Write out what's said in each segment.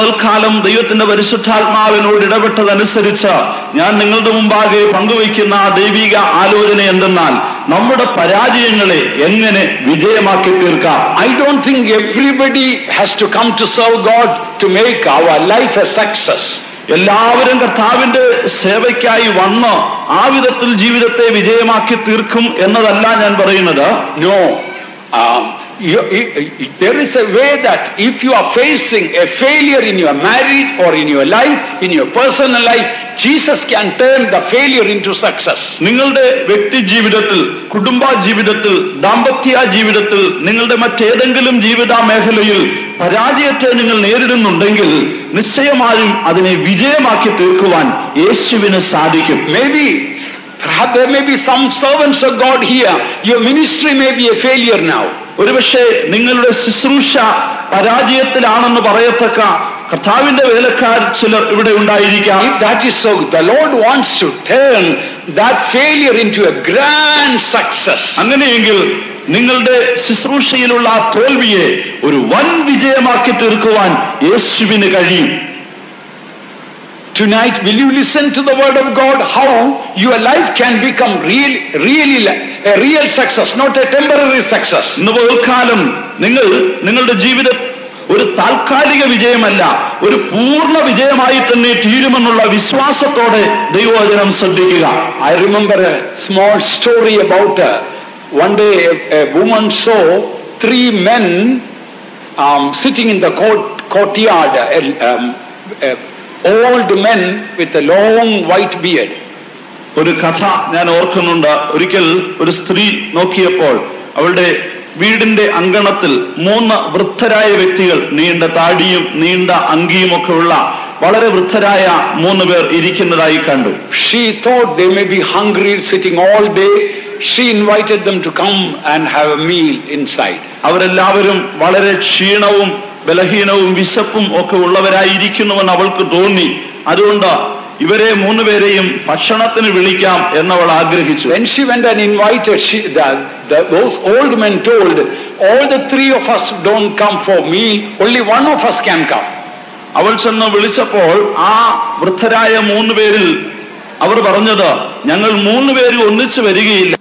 പകൽക്കാലം ദൈവത്തിന്റെ പരിശുദ്ധാത്മാവിനോട് ഇടപെട്ടതനുസരിച്ച് ഞാൻ നിങ്ങളുടെ മുമ്പാകെ പങ്കുവയ്ക്കുന്ന ദൈവിക ആലോചന എന്തെന്നാൽ നമ്മുടെ പരാജയങ്ങളെ എങ്ങനെ വിജയമാക്കി തീർക്കാം. I don't think everybody has to come to serve God to make our life a success. എല്ലാവരും കർത്താവിന്റെ സേവയ്ക്കായി വന്ന് ആ വിധത്തിൽ ജീവിതത്തെ വിജയമാക്കി തീർക്കും എന്നതല്ല ഞാൻ പറയുന്നത്. No. There is a way that if you are facing a failure in your marriage or in your life, in your personal life, Jesus can turn the failure into success. നിങ്ങളുടെ വ്യക്തി ജീവിതത്തിൽ, കുടുംബ ജീവിതത്തിൽ, ദാമ്പത്യ ജീവിതത്തിൽ, നിങ്ങളുടെ മറ്റേതെങ്കിലും ജീവിത മേഖലയിൽ പരാജയത്തെ നിങ്ങൾ നേരിടുന്നുണ്ടെങ്കിൽ നിശ്ചയമായും അതിനെ വിജയമാക്കി തീർക്കുവാൻ യേശുവിന് സാധിക്കും. Perhaps there may be some servants of God here. Your ministry may be a failure now. ഒരുപക്ഷെ നിങ്ങളുടെ ശുശ്രൂഷ പരാജയത്തിലാണെന്ന് പറയത്തക്ക കർത്താവിന്റെ വേലക്കാർ ചിലർ ഇവിടെ ഉണ്ടായിരിക്കാം. If that is so, the Lord wants to turn that failure into a grand success. അങ്ങനെയെങ്കിൽ നിങ്ങളുടെ ശുശ്രൂഷയിലുള്ള തോൽവിയെ ഒരു വൻ വിജയമാക്കി തീർക്കുവാൻ യേശുവിന് കഴിയും. Tonight, will you listen to the word of God? How your life can become really a real success, not a temporary success. ഇന്ന് പകൽക്കാലം നിങ്ങളുടെ ജീവിതം ഒരു താൽക്കാലിക വിജയമല്ല, ഒരു പൂർണ്ണ വിജയമായി തന്നെ തീരുമെന്നുള്ള വിശ്വാസത്തോടെ ദൈവവചനം ശ്രദ്ധിക്കുക. I remember a small story about one day a woman saw 3 men sitting in the courtyard. Old men with a long white beard. ഒരു കഥ ഞാൻ ഓർക്കുന്നുണ്ട്. ഒരിക്കൽ ഒരു സ്ത്രീ നോക്കിയപ്പോൾ അവളുടെ വീടിന്റെ അങ്കണത്തിൽ 3 വൃദ്ധരായ വ്യക്തികൾ, നീണ്ട താടിയും നീണ്ട അങ്കിയും ഒക്കെ ഉള്ള വളരെ വൃദ്ധരായ 3 പേർ ഇരിക്കുന്നതായി കണ്ടു. She thought they may be hungry, sitting all day. She invited them to come and have a meal inside. അവരെല്ലാവരും വളരെ ക്ഷീണവും ബലഹീനവും വിശപ്പും ഒക്കെ ഉള്ളവരായിരിക്കുന്നുവെന്ന് അവൾക്ക് തോന്നി. അതുകൊണ്ട് ഇവരെ 3 പേരെയും ഭക്ഷണത്തിന് വിളിക്കാം എന്നവൾ ആഗ്രഹിച്ചു. When she went and invited, those old men told, all the 3 of us don't come for meal, only one of us can come. അവൾ ചെന്ന് വിളിച്ചപ്പോൾ ആ വൃദ്ധരായ 3 പേരിൽ അവർ പറഞ്ഞത്, ഞങ്ങൾ 3 പേരും ഒന്നിച്ചു വരികയില്ല,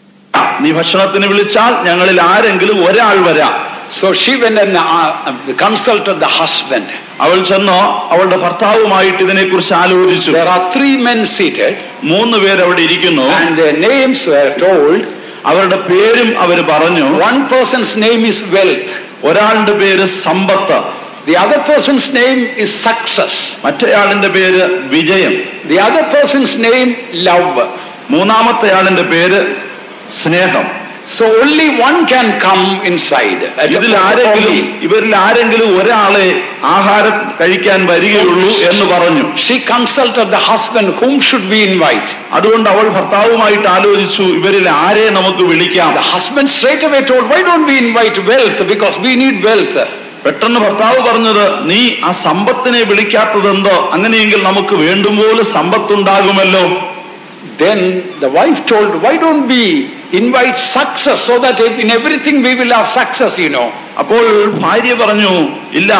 നീ ഭക്ഷണത്തിന് വിളിച്ചാൽ ഞങ്ങളിൽ ആരെങ്കിലും ഒരാൾ വരാം. So she went and consulted the husband. അവൾ ചെന്ന് അവളുടെ ഭർത്താവുമായിട്ട് ഇതിനെക്കുറിച്ച് ആലോചിച്ചു. There are 3 men seated. 3 പേർ അവിടെ ഇരിക്കുന്നു. And their names were told. അവരുടെ പേരും അവർ പറഞ്ഞു. One person's name is wealth. ഒരാളുടെ പേര് സമ്പത്ത്. The other person's name is success. മറ്റേയാളിന്റെ പേര് വിജയം. The other person's name love. മൂന്നാമത്തെ ആളിന്റെ പേര് സ്നേഹം. So only one can come inside. ഇവരിൽ ആരെങ്കിലും ഒരാളെ ആഹാരം കഴിക്കാൻ വരികയുള്ളൂ എന്ന് പറഞ്ഞു. She consulted the husband, whom should we invite? അതുകൊണ്ട് അവൾ ഭർത്താവുമായിട്ട് ആലോചിച്ചു, ഇവരിൽ ആരെ നമുക്ക് വിളിക്കാം. The husband straight away told, why don't we invite wealth, because we need wealth. പെട്ടെന്ന് ഭർത്താവ് പറഞ്ഞത്, നീ ആ സമ്പത്തിനെ വിളിക്കാത്തതെന്തോ, അങ്ങനെയെങ്കിൽ നമുക്ക് വേണ്ടുമ്പോലെ സമ്പത്തുണ്ടാകുമല്ലോ. Then the wife told, why don't we invite success, so that in everything we will have success, you know. അപ്പോൾ ഭാര്യ പറഞ്ഞു, ഇല്ല,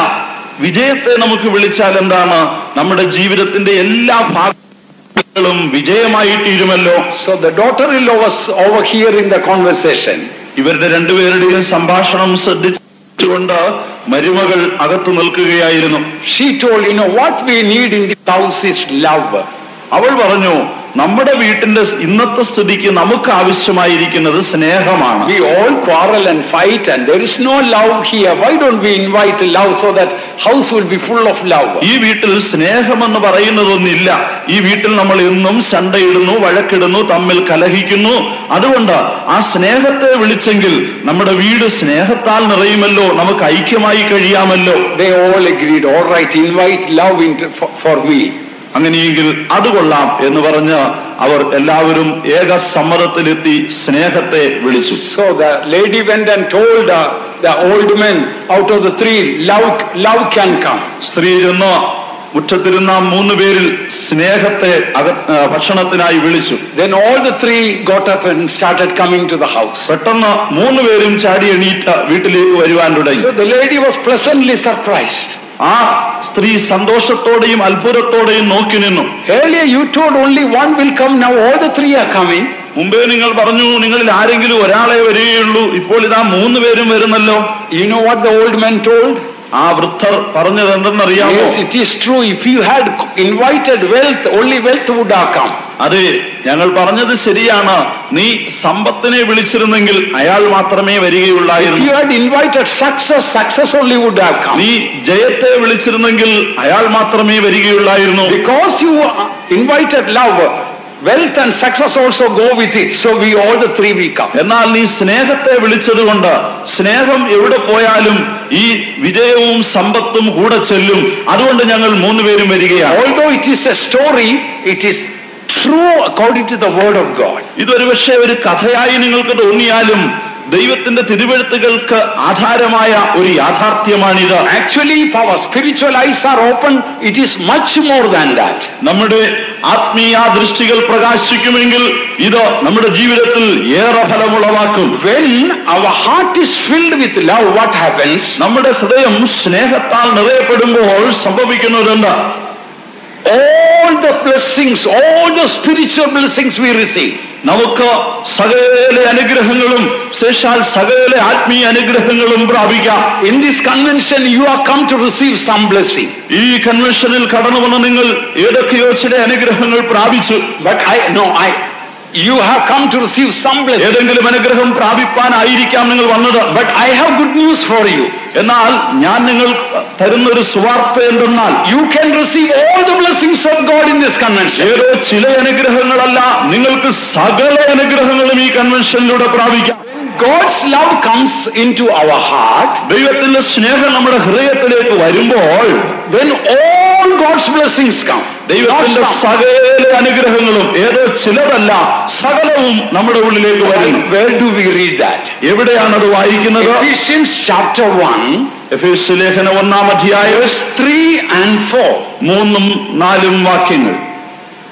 വിജയത്തെ നമുക്ക് വിളിച്ചാൽ എന്താണ്, നമ്മുടെ ജീവിതത്തിന്റെ എല്ലാ ഭാഗങ്ങളും വിജയമായി തീരുമല്ലോ. So the daughter-in-law was overhearing the conversation. ഇവരുടെ 2 പേരുടെയും സംഭാഷണം ശ്രദ്ധിച്ചുകൊണ്ട് മരുമകൾ അകത്തു നിൽക്കുകയായിരുന്നു. She told, you know, what we need in this house is love. അവൾ പറഞ്ഞു, നമ്മുടെ വീട്ടിന്റെ ഇന്നത്തെ സ്ഥിതിക്ക് നമുക്ക് ആവശ്യമായിരിക്കുന്നത് സ്നേഹമാണ്. We all quarrel and fight and there is no love here. Why don't we invite love, so that house will be full of love? ഈ വീട്ടിൽ സ്നേഹമെന്ന് പറയുന്നതൊന്നില്ല. ഈ വീട്ടിൽ നമ്മൾ എന്നും ശണ്ടയിടുന്നു, വഴക്കിടുന്നു, തമ്മിൽ കലഹിക്കുന്നു. അതുകൊണ്ട് ആ സ്നേഹത്തെ വിളിച്ചെങ്കിൽ നമ്മുടെ വീട് സ്നേഹത്താൽ നിറയുമല്ലോ, നമുക്ക് ഐക്യമായി കഴിയാമല്ലോ. They all agreed, all right, invite love for me. അങ്ങനെയെങ്കിൽ അത് കൊള്ളാം എന്ന് പറഞ്ഞ് അവർ എല്ലാവരും ഏകസമ്മതത്തിലെത്തി സ്നേഹത്തെ വിളിച്ചു. So the lady went and told the old men, out of the 3, love can come. സ്ത്രീ ചെന്ന് മുറ്റത്തിരുന്ന 3 പേരിൽ സ്നേഹത്തെ ഭക്ഷണത്തിനായി വിളിച്ചു. Then all the 3 got up and started coming to the house. പെട്ടെന്ന് 3 പേരും ചാടി എണീറ്റ് വീട്ടിലേക്ക് വരുവാൻ തുടങ്ങി. So the lady was pleasantly surprised. ആ സ്ത്രീ സന്തോഷത്തോടെയും അത്ഭുതത്തോടെയും നോക്കി നിന്നു. Earlier you told only one will come, now all the 3 are coming. മുമ്പേ നിങ്ങൾ പറഞ്ഞു നിങ്ങളിൽ ആരെങ്കിലും ഒരാളെ വരികയുള്ളൂ, ഇപ്പോൾ ഇതാ 3 പേരും വരുന്നല്ലോ. You know what the old man told? ആ വൃദ്ധർ പറഞ്ഞത് എന്തെന്നറിയാമോ? Yes, it is true. If you had invited wealth, only wealth would have come. അതെ, ഞങ്ങൾ പറഞ്ഞത് ശരിയാണ്. നീ സമ്പത്തിനെ വിളിച്ചിരുന്നെങ്കിൽ അയാൾ മാത്രമേ വരികയുള്ളായിരുന്നു. If you had invited success, success only would have come. നീ ജയത്തെ വിളിച്ചിരുന്നെങ്കിൽ അയാൾ മാത്രമേ വരികയുള്ളായിരുന്നു. Because you invited love, wealth and success also go with it. So we all the 3 will come. എന്നാൽ നീ സ്നേഹത്തെ വിളിച്ചതുകൊണ്ട് സ്നേഹം എവിടെ പോയാലും ഈ വിജയവും സമ്പത്തും കൂടെ ചെല്ലും. അതുകൊണ്ട് ഞങ്ങൾ 3 പേരും വരികയാണ്. Although it is a story, it is true according to the word of God. ഇതൊരു പക്ഷേ ഒരു കഥയായി നിങ്ങൾക്ക് തോന്നിയാലും ദൈവത്തിന്റെ തിരുവെഴുത്തുകൾക്ക് ആധാരമായ ഒരു യാഥാർത്ഥ്യമാണിത്. Actually, if our spiritual eyes are open, it is much more than that. നമ്മുടെ ആത്മീയ ദൃഷ്ടികൾ പ്രകാശിക്കുമെങ്കിൽ ഇത് നമ്മുടെ ജീവിതത്തിൽ ഏറെ ഫലമുളവാക്കും. When our heart is filled with love, what happens? നമ്മുടെ ഹൃദയം സ്നേഹത്താൽ നിറയപ്പെടുമ്പോൾ സംഭവിക്കുന്നതെന്താ? All the blessings, all the spiritual blessings we receive. നമുക്ക് സകല അനുഗ്രഹങ്ങളും ശേഷാൽ സകല ആത്മീയ അനുഗ്രഹങ്ങളും പ്രാപിക്കാം. In this convention you are come to receive some blessing. ഈ കൺവെൻഷനിൽ കടന്നു വന്ന നിങ്ങൾ ഏതൊക്കെയോ ചില അനുഗ്രഹങ്ങൾ പ്രാപിച്ചു. But you have come to receive some blessing. ഏതെങ്കിലും അനുഗ്രഹം പ്രാപിപ്പാനായിരിക്കാം നിങ്ങൾ വന്നത്. But I have good news for you. എന്നാൽ ഞാൻ നിങ്ങൾ തരുന്നൊരു സുവാർത്ത എന്തെന്നാൽ you can receive all the blessings of God in this convention. ഏതോ ചില അനുഗ്രഹങ്ങളല്ല, നിങ്ങൾക്ക് സകല അനുഗ്രഹങ്ങളും ഈ കൺവെൻഷനിലൂടെ പ്രാപിക്കാം. God's love comes into our heart. ദൈവത്തിന്റെ സ്നേഹം നമ്മുടെ ഹൃദയത്തിലേക്ക് വരുമ്പോൾ then all God's blessings come. ദൈവത്തിന്റെ സകല അനുഗ്രഹങ്ങളും ഏതോ ചിലതല്ല സകലവും നമ്മുടെ ഉള്ളിലേക്ക് വരും. Where do we read that? എവിടെയാണ് അത് വായിക്കുന്നത്? Ephesians chapter 1, എഫേസ്യ ലേഖനം 1-ാം അധ്യായം verse 3 and 4. 3-4 വാക്യങ്ങൾ.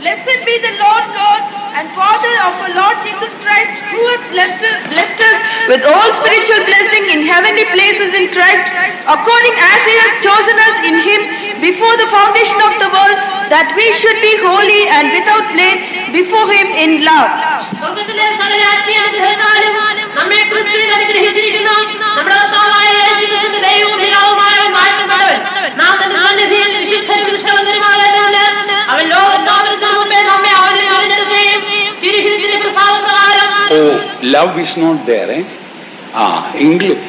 Blessed be the Lord God and Father of our Lord Jesus Christ, who has blessed us with all spiritual blessing in heavenly places in Christ, according as He has chosen us in Him before the foundation of the world, that we should be holy and without blame before Him in love. സ്വർഗ്ഗത്തിലെ സകല ആത്മീയ അനുഗ്രഹത്താലും നമ്മെ ക്രിസ്തുവിൽ അനുഗ്രഹിച്ചിരിക്കുന്ന നമ്മുടെ കർത്താവായ യേശുക്രിസ്തു ദൈവവും പിതാവുമായവൻ വാഴ്ത്തപ്പെട്ടവൻ. നാം തന്റെ സന്നിധിയിൽ വിശുദ്ധരും നിഷ്കളങ്കരുമാകേണ്ടതിന് അവൻ ലോകത്തിന് മുമ്പേ നമ്മെ അവനിൽ തിരഞ്ഞെടുക്കുകയും തിരുഹിതത്തിന്റെ പ്രസാദപ്രകാരം. Oh, love is not there, eh? English.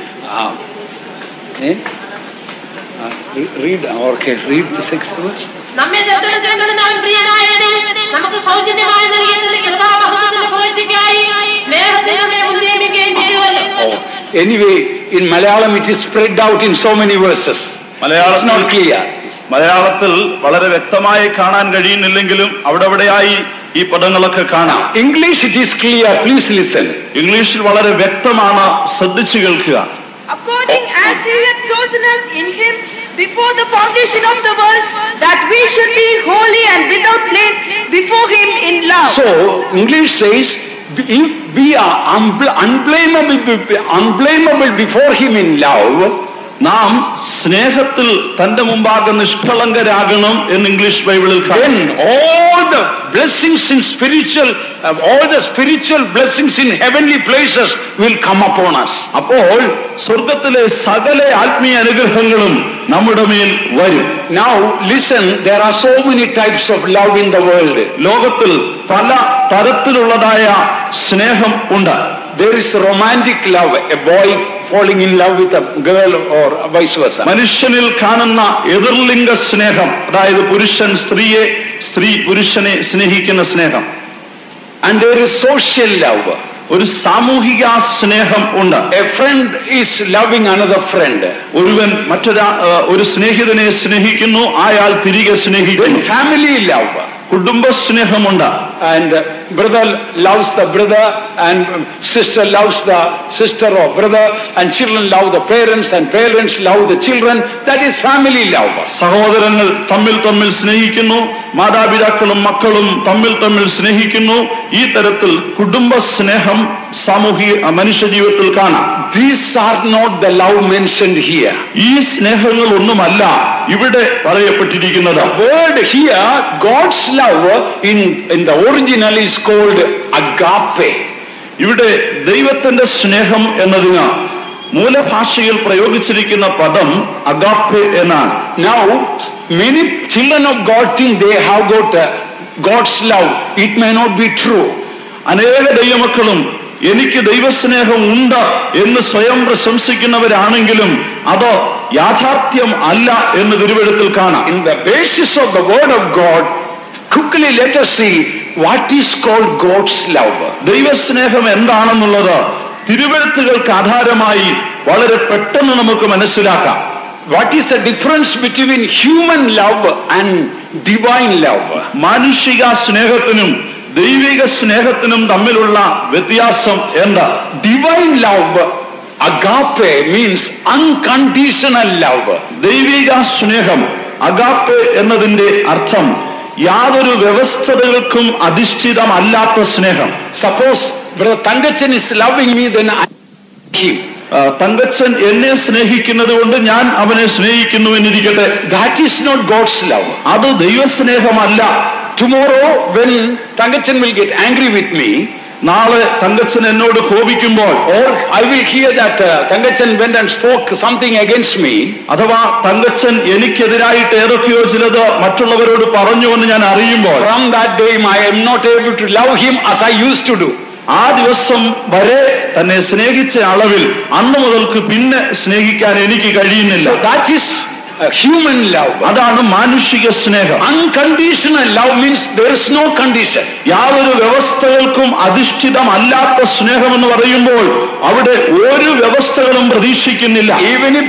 Read the 6th verse. നമ്മെ ദത്തെടുക്കേണ്ടതിന് അവൻ പ്രിയനായവനെ നമുക്ക് സൗജന്യമായി നൽകിയതിന്റെ കൃപാമഹത്വത്തിന്റെ പുകഴ്ചയ്ക്കായി സ്നേഹത്തിൽ നമ്മെ ഉദ്യമിക്കുകയും ചെയ്തുവല്ലോ. Anyway, in Malayalam it is spread out in so many verses. It's not clear. മലയാളത്തിൽ വളരെ വ്യക്തമായി കാണാൻ കഴിയുന്നില്ലെങ്കിലും അവിടെയായി ഈ പദങ്ങളൊക്കെ കാണാം. English it is clear, please listen. ഇംഗ്ലീഷിൽ വളരെ വ്യക്തമാണ്, ശ്രദ്ധിച്ചു കേൾക്കുക. According as He had chosen us in Him before the foundation of the world, that we should be holy and without blame before Him in love. So English says, if we are unblameable before Him in love, നാം സ്നേഹത്തിൽ തന്റെ മുമ്പാകെ നിഷ്കളങ്കരാകണം എന്ന് English ബൈബിളിൽ then all the blessings in all the spiritual blessings in heavenly places will come upon us. അപ്പോൾ സ്വർഗത്തിലെ സകല ആത്മീയ അനുഗ്രഹങ്ങളും നമ്മുടെ മേൽ വരും. Now listen, there are so many types of love in the world. ലോകത്തിൽ പല തരത്തിലുള്ളതായ സ്നേഹം ഉണ്ട്. There is romantic love, a boy falling in love with a girl or vice versa. മനുഷ്യനിൽ കാണുന്ന എതിർലിംഗ സ്നേഹം, അതായത് പുരുഷൻ സ്ത്രീയെ, സ്ത്രീ പുരുഷനെ സ്നേഹിക്കുന്ന സ്നേഹം. And there is social love. ഒരു സാമൂഹിക സ്നേഹം ഉണ്ട്. A friend is loving another friend. ഒരുവൻ ഒരു സ്നേഹിതനെ സ്നേഹിക്കുന്നു, അയാൾ തിരികെ സ്നേഹിക്കുന്നു. Family love. കുടുംബ സ്നേഹമുണ്ട്. And brother loves the brother, and sister loves the sister or brother, and children love the parents, and parents love the children. That is family love. സഹോദരങ്ങൾ തമ്മിൽ സ്നേഹിക്കുന്നു, മാതാപിതാക്കളും മക്കളും തമ്മിൽ സ്നേഹിക്കുന്നു. ഈ തരത്തിൽ കുടുംബ സ്നേഹം സാമൂഹിക മനുഷ്യ ജീവിതത്തിൽ കാണാം. These are not the love mentioned here. ഈ സ്നേഹങ്ങൾ ഒന്നുമല്ല ഇവിടെ പറയപ്പെട്ടിരിക്കുന്നത്. Word here, God's love in the original is called agape. ഇവിടെ ദൈവത്തിന്റെ സ്നേഹം എന്നതിന് മൂലഭാഷയിൽ പ്രയോഗിച്ചിരിക്കുന്ന പദം അഗാപ്പെ എന്നാണ്. Now many children of God think they have got God's love. It may not be true. അനേക ദൈവമക്കളും എനിക്ക് ദൈവസ്നേഹം ഉണ്ട് എന്ന് സ്വയം പ്രശംസിക്കുന്നവരാണെങ്കിലും അത് യാഥാർത്ഥ്യം അല്ല എന്ന് തിരുവെഴുത്തിൽ കാണാം. In the basis of the word of God, quickly let us see what is called God's love. ദൈവസ്നേഹം എന്താണെന്നുള്ളത് തിരുവെഴുത്തുകൾക്ക് ആധാരമായി വളരെ പെട്ടെന്ന് നമുക്ക് മനസ്സിലാക്കാം. What is the difference between human love and divine love? മാനുഷിക സ്നേഹത്തിനും ദൈവിക സ്നേഹത്തിനും തമ്മിലുള്ള വ്യത്യാസം എന്താ? Divine love, agape, means unconditional love. ദൈവിക സ്നേഹം അഗാപ്പെ എന്നതിന്റെ അർത്ഥം യാതൊരു വ്യവസ്ഥകൾക്കും അധിഷ്ഠിതമല്ലാത്ത സ്നേഹം. Suppose brother Tangachan is loving me, then I love him. Thankachan എന്നെ സ്നേഹിക്കുന്നത് കൊണ്ട് ഞാൻ അവനെ സ്നേഹിക്കുന്നു എന്നിരിക്കട്ടെ. That is not God's love. അത് ദൈവസ്നേഹമല്ല. Tomorrow when Tangachan will get angry with me, നാളെ തങ്കച്ചൻ എന്നോട് കോപിക്കുമ്പോൾ, or I will hear that Tangachan went and spoke something against me, അഥവാ തങ്കച്ചൻ എനിക്കെതിരായിട്ട് ഏതൊക്കെയോ ചിലത് മറ്റുള്ളവരോട് പറഞ്ഞുവെന്ന് ഞാൻ അറിയുമ്പോൾ, from that day I am not able to love him as I used to do. ആ ദിവസം വരെ തന്നെ സ്നേഹിച്ച അളവിൽ അന്ന് മുതൽക്ക് പിന്നെ സ്നേഹിക്കാൻ എനിക്ക് കഴിയുന്നില്ല. So that is human love. അതാണ് മാനുഷിക സ്നേഹം. Unconditional love means there is no condition. യാതൊരു വ്യവസ്ഥകൾക്കും അധിഷ്ഠിതമല്ലാത്ത സ്നേഹം എന്ന് പറയുമ്പോൾ അവിടെ ഒരു വ്യവസ്ഥകളും പ്രതീക്ഷിക്കുന്നില്ല. Even if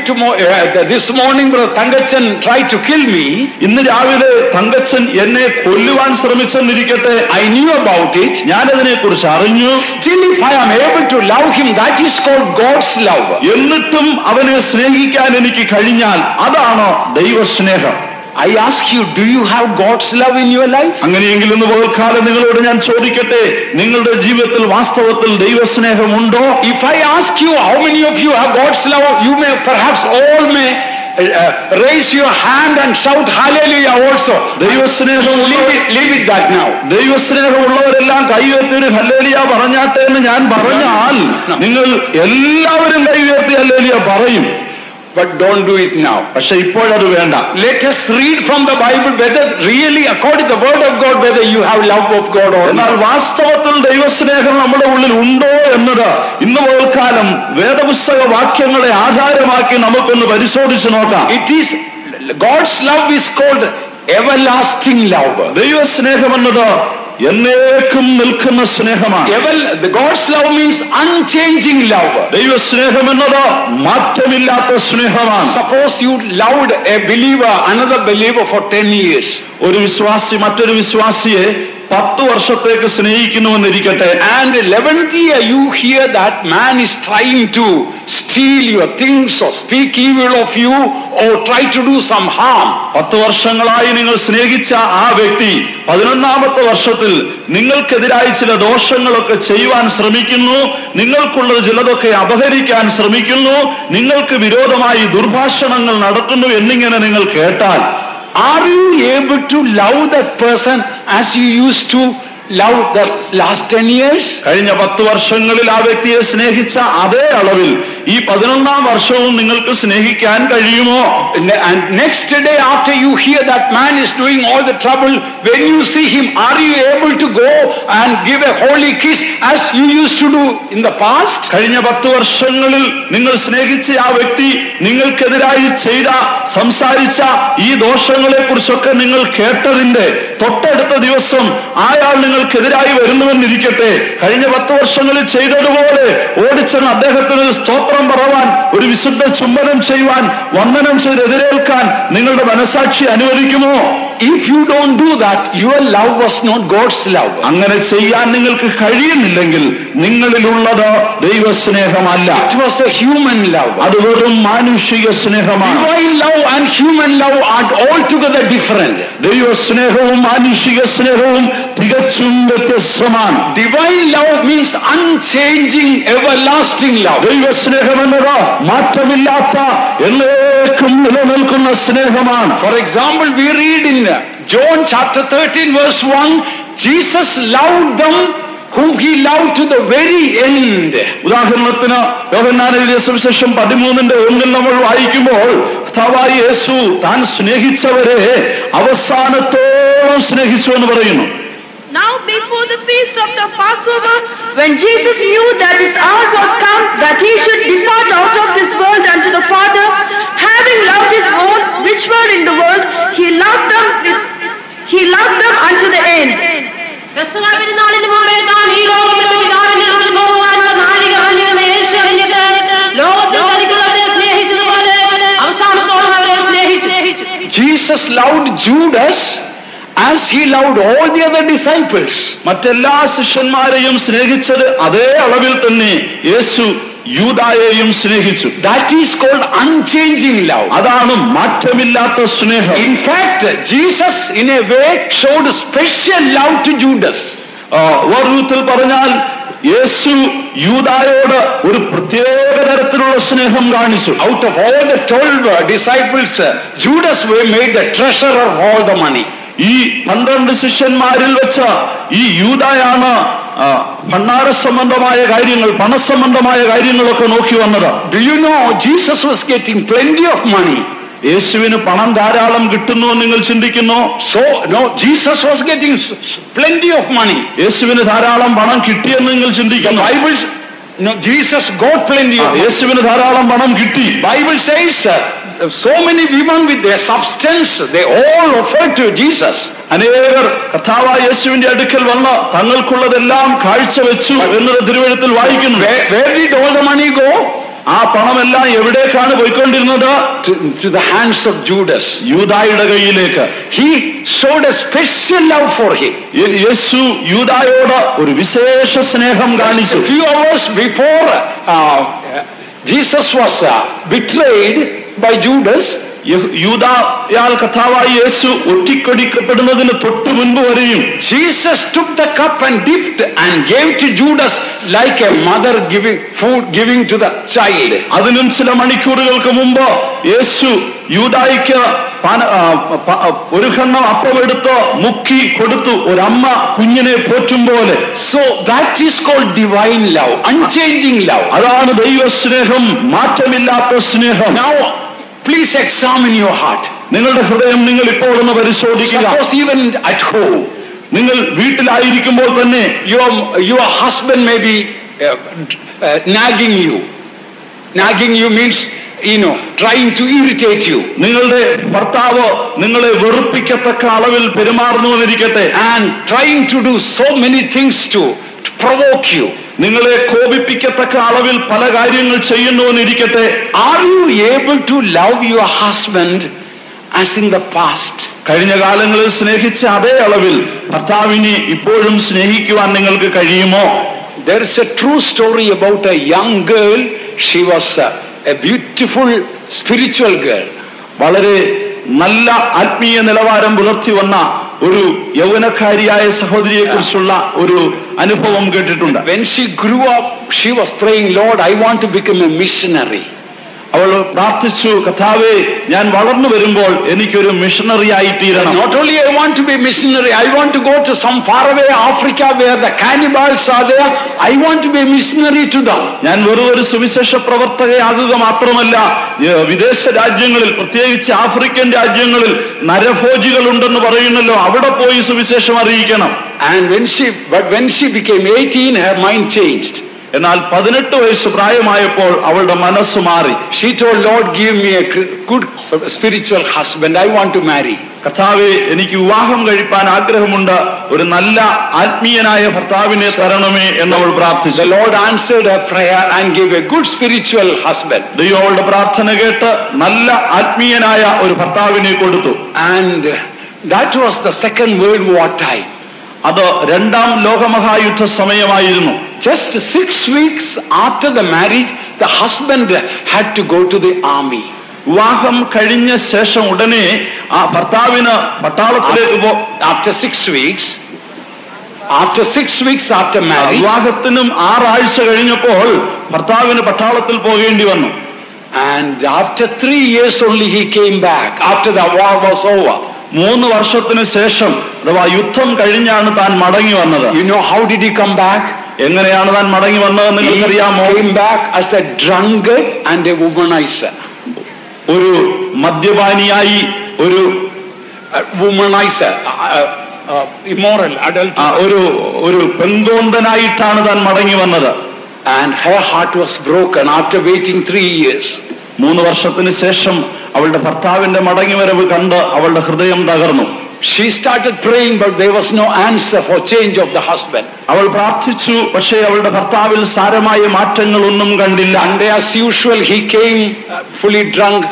this morning brother Tangachan tried to kill me, ഇന്ന് രാവിലെ തങ്കച്ചൻ എന്നെ കൊല്ലുവാൻ ശ്രമിച്ചെന്നിരിക്കട്ടെ, I knew about it. ഞാനതിനെ കുറിച്ച് അറിഞ്ഞു. Still if I am able to love him, that is called God's love. എന്നിട്ടും അവനെ സ്നേഹിക്കാൻ എനിക്ക് കഴിഞ്ഞാൽ അതാണ് ദൈവസ്നേഹം. I ask you, do you have God's love in your life? അങ്ങനെയെങ്കിൽ ഇന്ന് പകൽക്കാലം നിങ്ങളോട് ഞാൻ ചോദിക്കട്ടെ, നിങ്ങളുടെ ജീവിതത്തിൽ വാസ്തവത്തിൽ ദൈവസ്നേഹം ഉണ്ടോ? If I ask you how many of you have God's love, you may perhaps all may raise your hand and shout hallelujah also. ദൈവസ്നേഹം Leave it that now. ദൈവസ്നേഹമുള്ളവരെല്ലാം കൈയുയർത്തി ഹല്ലേലൂയ പറഞ്ഞാട്ടെ എന്ന് ഞാൻ പറഞ്ഞാൽ നിങ്ങൾ എല്ലാവരും കൈയുയർത്തി ഹല്ലേലൂയ പറയും. But don't do it now. പക്ഷെ ഇപ്പോഴത് വേണ്ട. Let us read from the Bible whether really according to the word of God whether you have love of God or എന്നാൽ not. വാസ്തവത്തിൽ ദൈവസ്നേഹം നമ്മുടെ ഉള്ളിൽ ഉണ്ടോ എന്നത് ഇന്ന് പകൽക്കാലം വേദപുസ്തക വാക്യങ്ങളെ ആധാരമാക്കി നമുക്കൊന്ന് പരിശോധിച്ച് നോക്കാം. It is God's love is called everlasting love. ദൈവസ്നേഹം എന്നത് എന്നേക്കും നിൽക്കുന്ന സ്നേഹമാണ്. The God's love means unchanging love. ദൈവസ്നേഹം എന്നത് മാറ്റമില്ലാത്ത സ്നേഹമാണ്. Suppose you loved a believer, another believer for 10 years. ഒരു വിശ്വാസി മറ്റൊരു വിശ്വാസിയെ 10 വർഷത്തേക്ക് സ്നേഹിക്കുന്നുവെന്നിരിക്കട്ടെ, and 11th year you hear that man is trying to steal your things or speak evil of you or try to do some harm. 10 വർഷങ്ങളായി നിങ്ങൾ സ്നേഹിച്ച ആ വ്യക്തി 11ാമത്തെ വർഷത്തിൽ നിങ്ങൾക്കെതിരായി ചില ദോഷങ്ങളൊക്കെ ചെയ്യുവാൻ ശ്രമിക്കുന്നു, നിങ്ങൾക്കുള്ളത് ചിലതൊക്കെ അപഹരിക്കാൻ ശ്രമിക്കുന്നു, നിങ്ങൾക്ക് വിരോധമായി ദുർഭാഷണങ്ങൾ നടത്തുന്നു എന്നിങ്ങനെ നിങ്ങൾ കേട്ടാൽ, are you able to love that person as you used to love the last 10 years? കഴിഞ്ഞ 10 വർഷങ്ങളിൽ ആ വ്യക്തിയെ സ്നേഹിച്ച അതേ അളവിൽ ഈ 11ാം വർഷവും നിങ്ങൾക്ക് സ്നേഹിക്കാൻ കഴിയുമോ? And next day after you hear that man is doing all the trouble, when you see him, are you able to go and give a holy kiss as you used to do in the past? കഴിഞ്ഞ 10 വർഷങ്ങളിൽ നിങ്ങൾ സ്നേഹിച്ച ആ വ്യക്തി നിങ്ങൾക്കെതിരായി ചെയ്ത സംസാരിച്ച ഈ ദോഷങ്ങളെ കുറിച്ചൊക്കെ നിങ്ങൾ കേട്ടതിന്റെ തൊട്ടടുത്ത ദിവസം അയാൾ നിങ്ങൾക്കെതിരായി വരുന്നുവെന്നിരിക്കട്ടെ, കഴിഞ്ഞ 10 വർഷങ്ങളിൽ ചെയ്തതുപോലെ ഓടിച്ചെന്ന് അദ്ദേഹത്തിന് സ്തോത്രം പറവാൻ, ഒരു വിശുദ്ധ ചുംബനം ചെയ്യുവാൻ, വന്ദനം ചെയ്ത് എതിരേൽക്കാൻ നിങ്ങളുടെ മനസാക്ഷി അനുവദിക്കുമോ? if you don't do that, your love was not God's love. അങ്ങനെ ചെയ്യാൻ നിങ്ങൾക്ക് കഴിയുന്നില്ലെങ്കിൽ നിങ്ങളിലുള്ളത് ദൈവസ്നേഹമല്ല. It was a human love. അത് വെറും മാനുഷിക സ്നേഹമാണ്. Divine love and human love are altogether different. ദൈവസ്നേഹവും മാനുഷിക സ്നേഹവും തികച്ചും വ്യത്യസ്തമാണ്. Divine love means unchanging, everlasting love. ദൈവസ്നേഹം എന്നത് മാറ്റമില്ലാത്ത എന്നേക്കും നിലനിൽക്കുന്ന സ്നേഹമാണ്. For example, we read in John chapter 13 verse 1, Jesus loved them whom he loved to the very end. ഉദാഹരണത്തിന് യോഹന്നാൻ എഴുതിയ സുവിശേഷം 13:1 നമ്മൾ വായിക്കുമ്പോൾ കർത്താവായ യേശു താൻ സ്നേഹിച്ചവരെ അവസാനത്തോളം സ്നേഹിച്ചു എന്ന് പറയുന്നു. Now before the feast of the Passover, when Jesus knew that his hour was come, that he should depart out of this world unto the Father, having loved his own which were in the world, he loved them unto the end. പെസഹ പെരുന്നാളിന് മുമ്പേ താൻ ഈ ലോകത്തിലെ പിതാവിന്റെ അടുക്കൽ പോകുവാനുള്ള നാഴിക കഴിഞ്ഞിരുന്ന യേശു അറിഞ്ഞിട്ട് ലോകത്തിൽ തനിക്കുള്ളവരെ സ്നേഹിച്ചതുപോലെ അവസാനത്തോളം അവരെ സ്നേഹിച്ചു. Jesus loved Judas as he loved all the other disciples. മറ്റെല്ലാ ശിഷ്യന്മാരെയും സ്നേഹിച്ചത് അതേ അളവിൽ തന്നെ യേശു യൂദായെയും സ്നേഹിച്ചു. That is called unchanging love. അതാണ് മാറ്റമില്ലാത്ത സ്നേഹം. In fact, Jesus in a way showed special love to Judas. വേറൊരു വിധത്തിൽ പറഞ്ഞാൽ യേശു യൂദായോട് ഒരു പ്രത്യേക തരത്തിലുള്ള സ്നേഹം കാണിച്ചു. Out of all the 12 disciples, Judas made the treasurer of all the money. ഈ 12 ശിഷ്യന്മാരിൽ വെച്ച് ഈ യൂദായാണ് ഭണ്ഡാര സംബന്ധമായ കാര്യങ്ങൾ, പണസംബന്ധമായ കാര്യങ്ങളൊക്കെ നോക്കി വന്നത്. Do you know Jesus was getting plenty of money? യേശുവിന് പണം ധാരാളം കിട്ടുന്നു എന്ന് നിങ്ങൾ ചിന്തിക്കുന്നു? So no, Jesus was getting plenty of money. യേശുവിന് ധാരാളം പണം കിട്ടിയെന്ന് നിങ്ങൾ ചിന്തിക്കുന്നു? Bible, no, Jesus got plenty of money. യേശുവിന് ധാരാളം പണം കിട്ടി. Bible says so many women with their substance, they all offered to Jesus. അനേകർ കർത്താവായ യേശുവിന്റെ അടുക്കൽ വന്ന് തങ്ങൾക്കുള്ളതെല്ലാം കാഴ്ചവെച്ചു എന്നത് തിരുവെഴുത്തിൽ വായിക്കുന്നു. Where did all the money go? ആ പണമെല്ലാം എവിടേക്കാണ് പോയിക്കൊണ്ടിരുന്നത്? To the hands of Judas. യൂദായുടെ കയ്യിലേക്ക്. He showed a special love for him. യേശു യൂദായോട് ഒരു വിശേഷ സ്നേഹം കാണിച്ചു. A few hours before Jesus was betrayed by Judas, യൂദായാൽ കർത്താവായ യേശു ഒറ്റിക്കൊടിക്കപ്പെടുന്നതിന് തൊട്ട് മുൻപ് വരെയും Jesus took the cup and dipped and gave to Judas like a mother giving food giving to the child. അതിനും ചില മണിക്കൂറുകൾക്ക് മുമ്പ് യേശു യൂദായിക്ക് ഒരു ഖണ്ഡം അപ്പമെടുത്ത് മുക്കി കൊടുത്തു, ഒരമ്മ കുഞ്ഞിനെ പോറ്റും പോലെ. So that is called divine love, unchanging love. അതാണ് ദൈവസ്നേഹം, മാറ്റമില്ലാത്ത സ്നേഹം. Now please examine your heart. നിങ്ങളുടെ ഹൃദയം നിങ്ങൾ ഇപ്പോൾ ഒന്ന് പരിശോധിക്കുക. Suppose even at home, നിങ്ങൾ വീട്ടിലായിരിക്കുമ്പോൾ തന്നെ your husband may be nagging you. Nagging you means, trying to irritate you. നിങ്ങളുടെ ഭർത്താവ് നിങ്ങളെ വെറുപ്പിക്കത്തക്ക അളവിൽ പെരുമാറുന്നു എന്നിരിക്കട്ടെ. And trying to do so many things to provoke you. നിങ്ങളെ കോപിപ്പിക്കത്തക്ക അളവിൽ പല കാര്യങ്ങൾ ചെയ്യുന്നു എന്നിരിക്കട്ടെ. Are you able to love your husband as in the past? കഴിഞ്ഞ കാലങ്ങളിൽ സ്നേഹിച്ച അതേ അളവിൽ ഭർത്താവിനെ ഇപ്പോഴും സ്നേഹിക്കുവാൻ നിങ്ങൾക്ക് കഴിയുമോ? There is a true story about a young girl. She was a beautiful spiritual girl. വളരെ നല്ല ആത്മീയ നിലവാരം പുലർത്തി വന്ന ഒരു യൗവനക്കാരിയായ സഹോദരിയെ കുറിച്ചുള്ള ഒരു അനുഭവം കേട്ടിട്ടുണ്ട്. When she grew up, she was praying, Lord, I want to become a missionary. അവൾ പ്രാർത്ഥിച്ചു, കർത്താവേ, ഞാൻ വളർന്നു വരുമ്പോൾ എനിക്കൊരു മിഷണറി ആയി തീരണം. Not only I want to be a missionary, I want to go to some faraway Africa where the cannibals are there. I want to be a missionary to them. ഞാൻ വെറും ഒരു സുവിശേഷ പ്രവർത്തകയാകുക മാത്രമല്ല, വിദേശ രാജ്യങ്ങളിൽ, പ്രത്യേകിച്ച് ആഫ്രിക്കൻ രാജ്യങ്ങളിൽ നരഭോജികൾ ഉണ്ടെന്ന് പറയുന്നല്ലോ, അവിടെ പോയി സുവിശേഷം അറിയിക്കണം. And when she became 18, her mind changed. എന്നാൽ 18 വയസ്സ് പ്രായമായപ്പോൾ അവളുടെ മനസ്സ് മാറി. She told, Lord, give me a good spiritual husband. I want to marry. കർത്താവേ, എനിക്ക് വിവാഹം കഴിപ്പാൻ ആഗ്രഹമുണ്ട്, ഒരു നല്ല ആത്മീയനായ ഭർത്താവിനെ തരണമേ എന്നവൾ പ്രാർത്ഥിച്ചു. The Lord answered her prayer and gave a good spiritual husband. ദൈവം അവളുടെ പ്രാർത്ഥന കേട്ട് നല്ല ആത്മീയനായ ഒരു ഭർത്താവിനെ കൊടുത്തു. And That was the Second World War time. അത് രണ്ടാം ലോകമഹായുദ്ധ സമയമായിരുന്നു. Just 6 weeks after the marriage, the husband had to go to the army. വിവാഹം കഴിഞ്ഞ ശേഷം ഉടനെ ആ ഭർത്താവിന് പട്ടാളത്തിലേക്ക് After 6 weeks after marriage, വിവാഹത്തിനും 6 ആഴ്ച കഴിഞ്ഞപ്പോൾ ഭർത്താവിന് പട്ടാളത്തിൽ പോകേണ്ടി വന്നു. and after 3 years only he came back after the war was over. 3 വർഷത്തിന് ശേഷം അഥവാ യുദ്ധം കഴിഞ്ഞാണ് താൻ മടങ്ങി വന്നത്. You know how did he come back? എങ്ങനെയാണ് താൻ മടങ്ങി വന്നതെന്ന് നിങ്ങൾക്കറിയാമോ? He came back as a drunkard and a womanizer. ഒരു മദ്യപാനിയായി, ഒരു womanizer, immoral, adult, ഒരു പെൺകോന്തനായിട്ടാണ് താൻ മടങ്ങി വന്നത്. and her heart was broken after waiting 3 years. 3 വർഷത്തിന് ശേഷം അവളുടെ ഭർത്താവിന്റെ മടങ്ങിവരവ് കണ്ട് അവളുടെ ഹൃദയം തകർന്നു. She started praying, but there was no answer for change of the husband. അവൾ പ്രാർത്ഥിച്ചു, പക്ഷേ അവളുടെ ഭർത്താവിൽ സാരമായ മാറ്റങ്ങളൊന്നും കണ്ടില്ല. And as usual he came fully drunk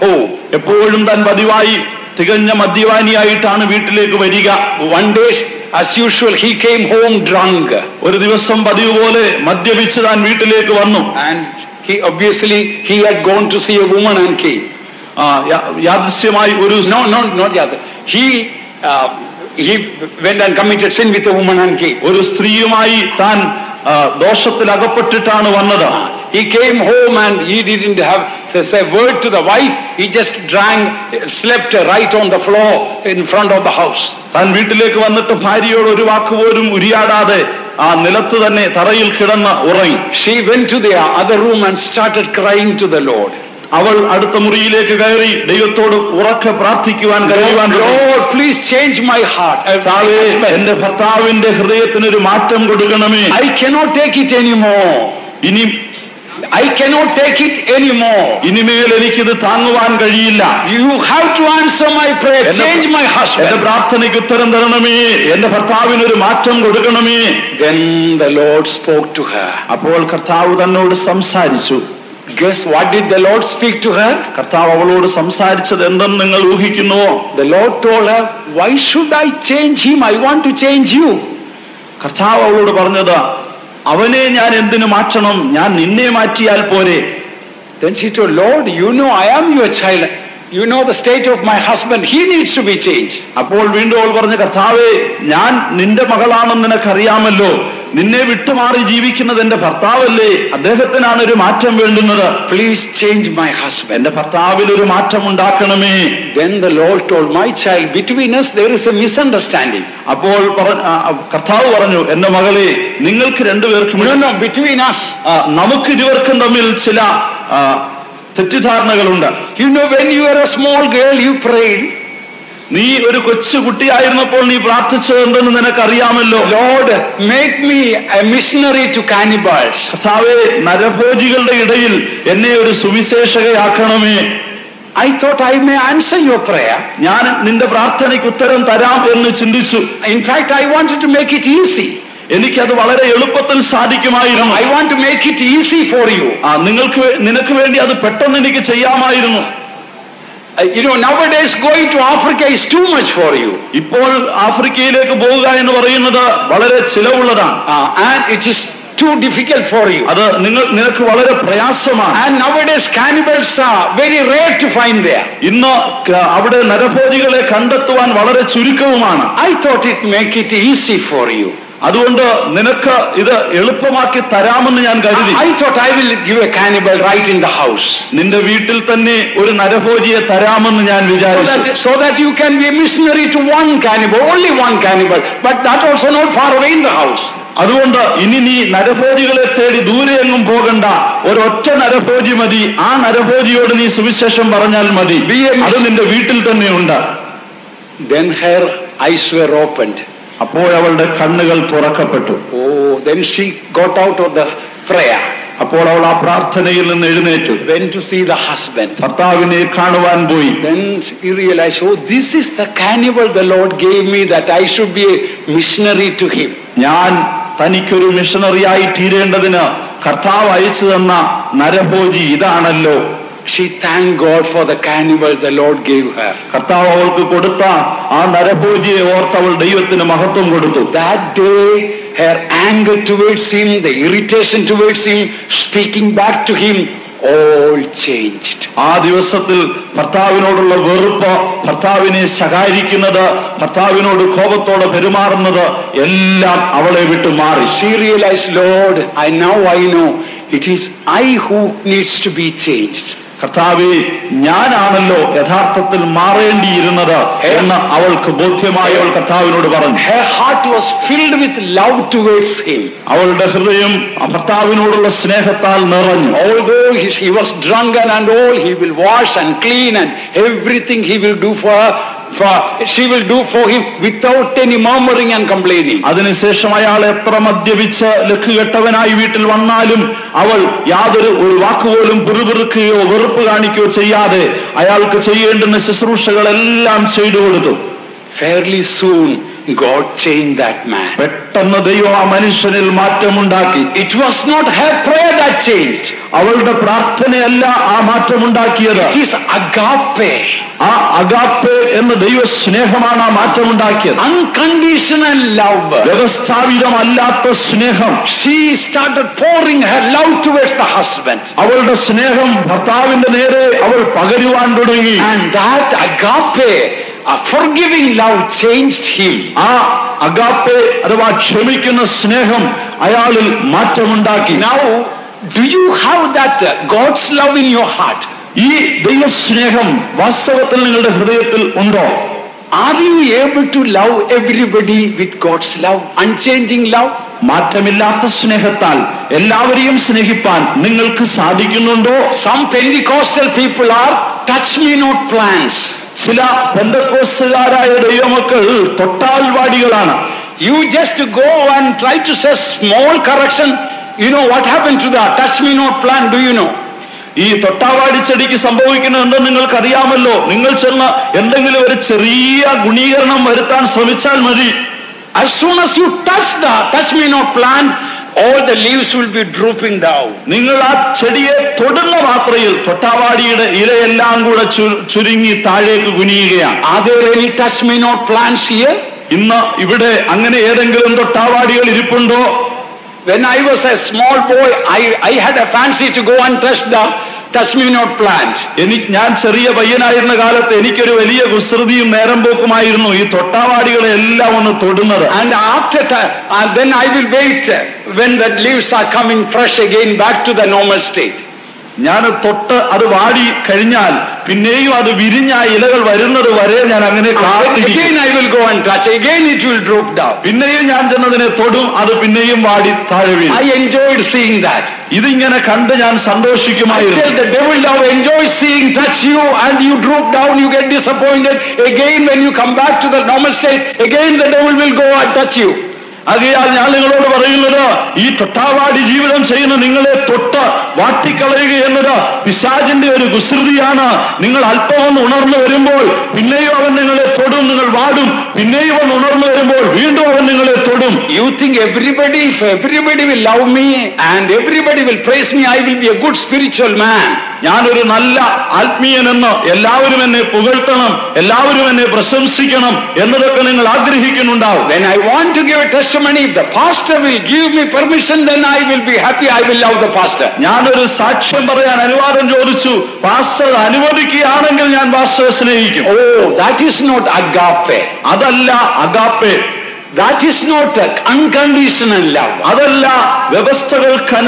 home. എപ്പോഴും താൻ പതിവായി തികഞ്ഞ മദ്യപാനിയായിട്ടാണ് വീട്ടിലേക്ക് വരിക. One day as usual he came home drunk. ഒരു ദിവസം പതിവ് പോലെ മദ്യപിച്ച് താൻ വീട്ടിലേക്ക് വന്നു. And he obviously he had gone to see a woman and came. യാദൃശ്യമായി ഒരു not yet. He went and committed sin with a woman and came. ഒരു സ്ത്രീയുമായി താൻ ദോഷത്തിൽ അകപ്പെട്ടിട്ടാണ് വന്നത്. He came home and he didn't have say word to the wife. He just slept right on the floor in front of the house. താൻ വീട്ടിലേക്ക് വന്നിട്ട് ഭാര്യയോട് ഒരു വാക്കുപോലും ഉരിയാടാതെ ആ നിലത്ത് തന്നെ തറയിൽ കിടന്ന് ഉറങ്ങി. She went to the other room and started crying to the Lord. അവൾ അടുത്ത മുറിയിലേക്ക് കയറി ദൈവത്തോട് ഉറക്കെ പ്രാർത്ഥിക്കുവാൻ കഴിയുവാൻ, Lord, please change my heart. എന്റെ ഭർത്താവിന്റെ ഹൃദയത്തിനൊരു മാറ്റം കൊടുക്കണമേ. I cannot take it anymore. I cannot take it anymore. ഇനിമേൽ എനിക്കിത് താങ്ങുവാൻ കഴിയില്ല. You have to answer my prayer. Change my husband. എന്റെ പ്രാർത്ഥനയ്ക്ക് ഉത്തരം തരണമേ. എന്റെ ഭർത്താവിനൊരു മാറ്റം കൊടുക്കണമേ. Then the Lord spoke to her. അപ്പോൾ കർത്താവ് തന്നോട് സംസാരിച്ചു. Guess what did the Lord speak to her? കർത്താവ് അവളോട് സംസാരിച്ചത് എന്തെന്ന് നിങ്ങൾ ഊഹിക്കുന്നുവോ? The Lord told her, why should I change him? I want to change you. കർത്താവ് അവളോട് പറഞ്ഞത്, അവനെ ഞാൻ എന്തിനു മാറ്റണം? ഞാൻ നിന്നെ മാറ്റിയാൽ പോരെ. Then she told, Lord, you know I am your child. You know the state of my husband. He needs to be changed. അപ്പോൾ വീണ്ടും അവൾ പറഞ്ഞു, കർത്താവേ, ഞാൻ നിന്റെ മകളാണെന്ന് നിനക്കറിയാമല്ലോ. നിന്നെ വിട്ടുമാറി ജീവിക്കുന്നത് എന്റെ ഭർത്താവല്ലേ, അദ്ദേഹത്തിനാണ് ഒരു മാറ്റം വേണ്ടുന്നത്. Please change my husband. എന്റെ ഭർത്താവിൽ ഒരു മാറ്റം ഉണ്ടാക്കണമേ. Then the Lord told, my child, between us there is a misunderstanding. അപ്പോൾ കർത്താവ് പറഞ്ഞു, എന്റെ മകളെ, നിങ്ങൾക്ക് രണ്ടുപേർക്കും between us, നമുക്ക് ഇരുവർക്കും തമ്മിൽ ചില തെറ്റിദ്ധാരണകളുണ്ട്. You know, when you were a small girl, you prayed. നീ ഒരു കൊച്ചു കുട്ടിയായിരുന്നപ്പോൾ നീ പ്രാർത്ഥിച്ചത് എന്തെന്ന് നിനക്കറിയാമല്ലോ. Lord, make me a missionary to cannibals. കർത്താവേ, നരഭോജികളുടെ ഇടയിൽ എന്നെ ഒരു സുവിശേഷകയാക്കണമേ. I thought I may answer your prayer. ഞാൻ നിന്റെ പ്രാർത്ഥനയ്ക്ക് ഉത്തരം തരാം എന്ന് ചിന്തിച്ചു. In fact, I wanted to make it easy. എനിക്കത് വളരെ എളുപ്പത്തിൽ സാധിക്കുമായിരുന്നു. I want to make it easy for you. നിനക്ക് വേണ്ടി അത് പെട്ടെന്ന് എനിക്ക് ചെയ്യാമായിരുന്നു. You know, nowadays going to Africa is too much for you. ഇപ്പോൾ ആഫ്രിക്കയിലേക്ക് പോവുക എന്ന് പറയുന്നത് വളരെ ചിലവുള്ളതാണ്. And it is too difficult for you. അത് നിനക്ക് വളരെ പ്രയാസമാണ്. And nowadays cannibals are very rare to find there. ഇന്ന് അവിടെ നരഭോജികളെ കണ്ടെത്തുവാൻ വളരെ ചുരുക്കവുമാണ്. I thought it make it easy for you. അതുകൊണ്ട് നിനക്ക് ഇത് എളുപ്പമാക്കി തരാമെന്ന് ഞാൻ കരുതി. I thought I will give a cannibal right in the house. നിന്റെ വീട്ടിൽ തന്നെ ഒരു നരഭോജിയെ തരാമെന്ന് ഞാൻ വിചാരിച്ചു. So that you can be a missionary to one cannibal, only one cannibal, but that also not far away in the house. അതുകൊണ്ട് ഇനി നീ നരഭോജികളെ തേടി ദൂരെ എങ്ങും പോകണ്ട, ഒരൊറ്റ നരഭോജി മതി. ആ നരഭോജിയോട് നീ സുവിശേഷം പറഞ്ഞാൽ മതി. അത് നിന്റെ വീട്ടിൽ തന്നെ ഉണ്ട്. Then her eyes were opened. അപ്പോൾ അവളുടെ കണ്ണുകൾ തുറക്കപ്പെട്ടു. Oh, then she got out of the prayer. അപ്പോൾ അവൾ ആ പ്രാർത്ഥനയിൽ നിന്ന് എഴുന്നേറ്റു. Went to see the husband. ഭർത്താവിനെ കാണുവാൻ പോയി. Then she realized, oh, this is the cannibal the Lord gave me, that I should be a missionary to him. ഞാൻ തനിക്കൊരു മിഷണറിയായി തീരേണ്ടതിന് കർത്താവ് അയച്ചു തന്ന നരഭോജി ഇതാണല്ലോ. she thanked God for the cannibal the Lord gave her. കർത്താവ് അവൾക്ക് കൊടുത്ത ആ നരഭോജിയെ ഓർത്ത് അവൾ ദൈവത്തിന് മഹത്വം കൊടുത്തു. That day, her anger towards him, the irritation towards him, speaking back to him, all changed. ആ ദിവസത്തിൽ ഭർത്താവിനോടുള്ള വെറുപ്പ്, ഭർത്താവിനെ ശകാരിക്കുന്നത്, ഭർത്താവിനോട് കോപത്തോടെ പെരുമാറുന്നത് എല്ലാം അവളെ വിട്ടു മാറി. She realized, Lord, now I know it is I who needs to be changed. കർത്താവേ, ഞാനാണല്ലോ യഥാർത്ഥത്തിൽ മാറേണ്ടിയിരുന്നത് എന്ന് അവൾക്ക് ബോധ്യമായി അവൾ കർത്താവിനോട് പറഞ്ഞു. Her heart was filled with love towards him. അവളുടെ ഹൃദയം ഭർത്താവിനോടുള്ള സ്നേഹത്താൽ നിറഞ്ഞു. Although he was drunken and all, he will wash and clean and everything he will do for her. She will do for him without any murmuring and complaining. അതിനുശേഷം അയാൾ എത്ര മദ്യപിച്ച് ലക്കുകെട്ടവനായി വീട്ടിൽ വന്നാലും അവൾ യാതൊരു ഒരു വാക്കുപോലും പിറുപിറുക്കുകയോ വെറുപ്പ് കാണിക്കുകയോ ചെയ്യാതെ അയാൾക്ക് ചെയ്യേണ്ടുന്ന ശുശ്രൂഷകളെല്ലാം ചെയ്തു കൊടുത്തു. Fairly soon God changed that man. പെട്ടെന്ന് ദൈവം ആ മനുഷ്യനിൽ മാറ്റമുണ്ടാക്കി. It was not her prayer that changed. അവളുടെ പ്രാർത്ഥനയല്ല ആ മാറ്റമുണ്ടാക്കിയത്. It is agape. ആ അഗാപ്പെ എന്ന ദൈവ സ്നേഹമാണ് ആ മാറ്റമുണ്ടാക്കിയത്. Unconditional love. വ്യവസ്ഥാപിതമല്ലാത്ത സ്നേഹം. She started pouring her love towards the husband. അവളുടെ സ്നേഹം ഭർത്താവിന്റെ നേരെ അവൾ പകരുവാൻ തുടങ്ങി. And that agape, a forgiving love, changed him. ആ അഗാപ്പെ അഥവാ ക്ഷമിക്കുന്ന സ്നേഹം അയാളിൽ മാറ്റമുണ്ടാക്കി. Now, do you have that God's love in your heart? ഈ ദൈവസ്നേഹം വാസ്തവത്തിൽ നിങ്ങളുടെ ഹൃദയത്തിൽ ഉണ്ടോ? Are you able to love everybody with God's love, unchanging love? മാറ്റമില്ലാത്ത സ്നേഹത്താൽ എല്ലാവരെയും സ്നേഹിപ്പാൻ നിങ്ങൾക്ക് സാധിക്കുന്നുണ്ടോ? Some Pentecostal people are touch me not plants. ചില പെന്തക്കോസ്തുകാരായ ദൈവമക്കൾ തൊട്ടാൽവാടികളാണ്. You just go and try to say small correction. You know what happened to the touch me not plant? Do you know? ഈ തൊട്ടാവാടി ചെടിക്ക് സംഭവിക്കുന്നത് എന്തെന്ന് നിങ്ങൾക്കറിയാമല്ലോ. നിങ്ങൾ ചെന്ന് എന്തെങ്കിലും ഒരു ചെറിയ ഗുണീകരണം വരുത്താൻ ശ്രമിച്ചാൽ മതി. As soon as you touch me not plant, all the leaves will be drooping down. നിങ്ങൾ ആ ചെടിയെ തൊടുന്ന മാത്രയിൽ തൊട്ടാവാടിയുടെ ഇലയെല്ലാം കൂടെ ചുരുങ്ങി താഴേക്ക് കുനിയുകയാണ്. Are there any touch me not plants here? ഇന്ന് ഇവിടെ അങ്ങനെ ഏതെങ്കിലും തൊട്ടാവാടികൾ ഇരിപ്പുണ്ടോ? When I was a small boy, I had a fancy to go and touch me not plant. ഞാൻ ചെറിയ പയ്യനായിരുന്ന കാലത്ത് എനിക്കൊരു വലിയ കുസൃതിയും നേരം പോക്കുമായിരുന്നു ഈ തൊട്ടാവാടികളെ എല്ലാം ഒന്ന് തൊടുന്നത്. And then I will wait when the leaves are coming fresh again back to the normal state. ഞാൻ തൊട്ട് അത് വാടി കഴിഞ്ഞാൽ പിന്നെയും അത് വിരിഞ്ഞ ഇലകൾ വരുന്നത് വരെ ഞാൻ അങ്ങനെ കാത്തിരിക്കും. Again I will go and touch. Again it will droop down. പിന്നെയും ഞാൻ ചെന്നതിനെ തൊടും, അത് പിന്നെയും വാടി താഴെ വീഴും. I enjoyed seeing that. ഇതിങ്ങനെ കണ്ട് ഞാൻ സന്തോഷിക്കുമായിരുന്നു. The devil now enjoys seeing touch you and you droop down, you get disappointed. Again when you come back to the normal state, again the devil will go and touch you. ആകയാൽ ഞാൻ നിങ്ങളോട് പറയുന്നത്, ഈ തൊട്ടാവാടി ജീവിതം ചെയ്യുന്ന നിങ്ങളെ തൊട്ട് വാട്ടിക്കളയുക എന്നത് പിശാചിന്റെ ഒരു കുസൃതിയാണ്. നിങ്ങൾ അല്പം ഒന്ന് ഉണർന്നു വരുമ്പോൾ പിന്നെയും അവൻ നിങ്ങളെ തൊടും, നിങ്ങൾ വാടും. പിന്നെയും അവൻ ഉണർന്നു വരുമ്പോൾ വീണ്ടും അവൻ നിങ്ങളെ തൊടും. You think if everybody will love me and everybody will praise me, I will be a good spiritual man. ഞാനൊരു നല്ല ആത്മീയനെന്ന് എല്ലാവരും എന്നെ പുകഴ്ത്തണം, എല്ലാവരും എന്നെ പ്രശംസിക്കണം എന്നതൊക്കെ നിങ്ങൾ ആഗ്രഹിക്കുന്നുണ്ടാവും. When I want to give a testimony, if the pastor will give me permission, then I will be happy. I will love the pastor. ഞാനൊരു സാക്ഷ്യം പറയാൻ അനുവാദം ചോദിച്ചു, പാസ്റ്റർ അനുവദിക്കുകയാണെങ്കിൽ ഞാൻ പാസ്റ്ററെ സ്നേഹിക്കും. Oh, that is not agape. അതല്ല agape. That is not unconditional love. അതല്ല വ്യവസ്ഥകൾക്ക്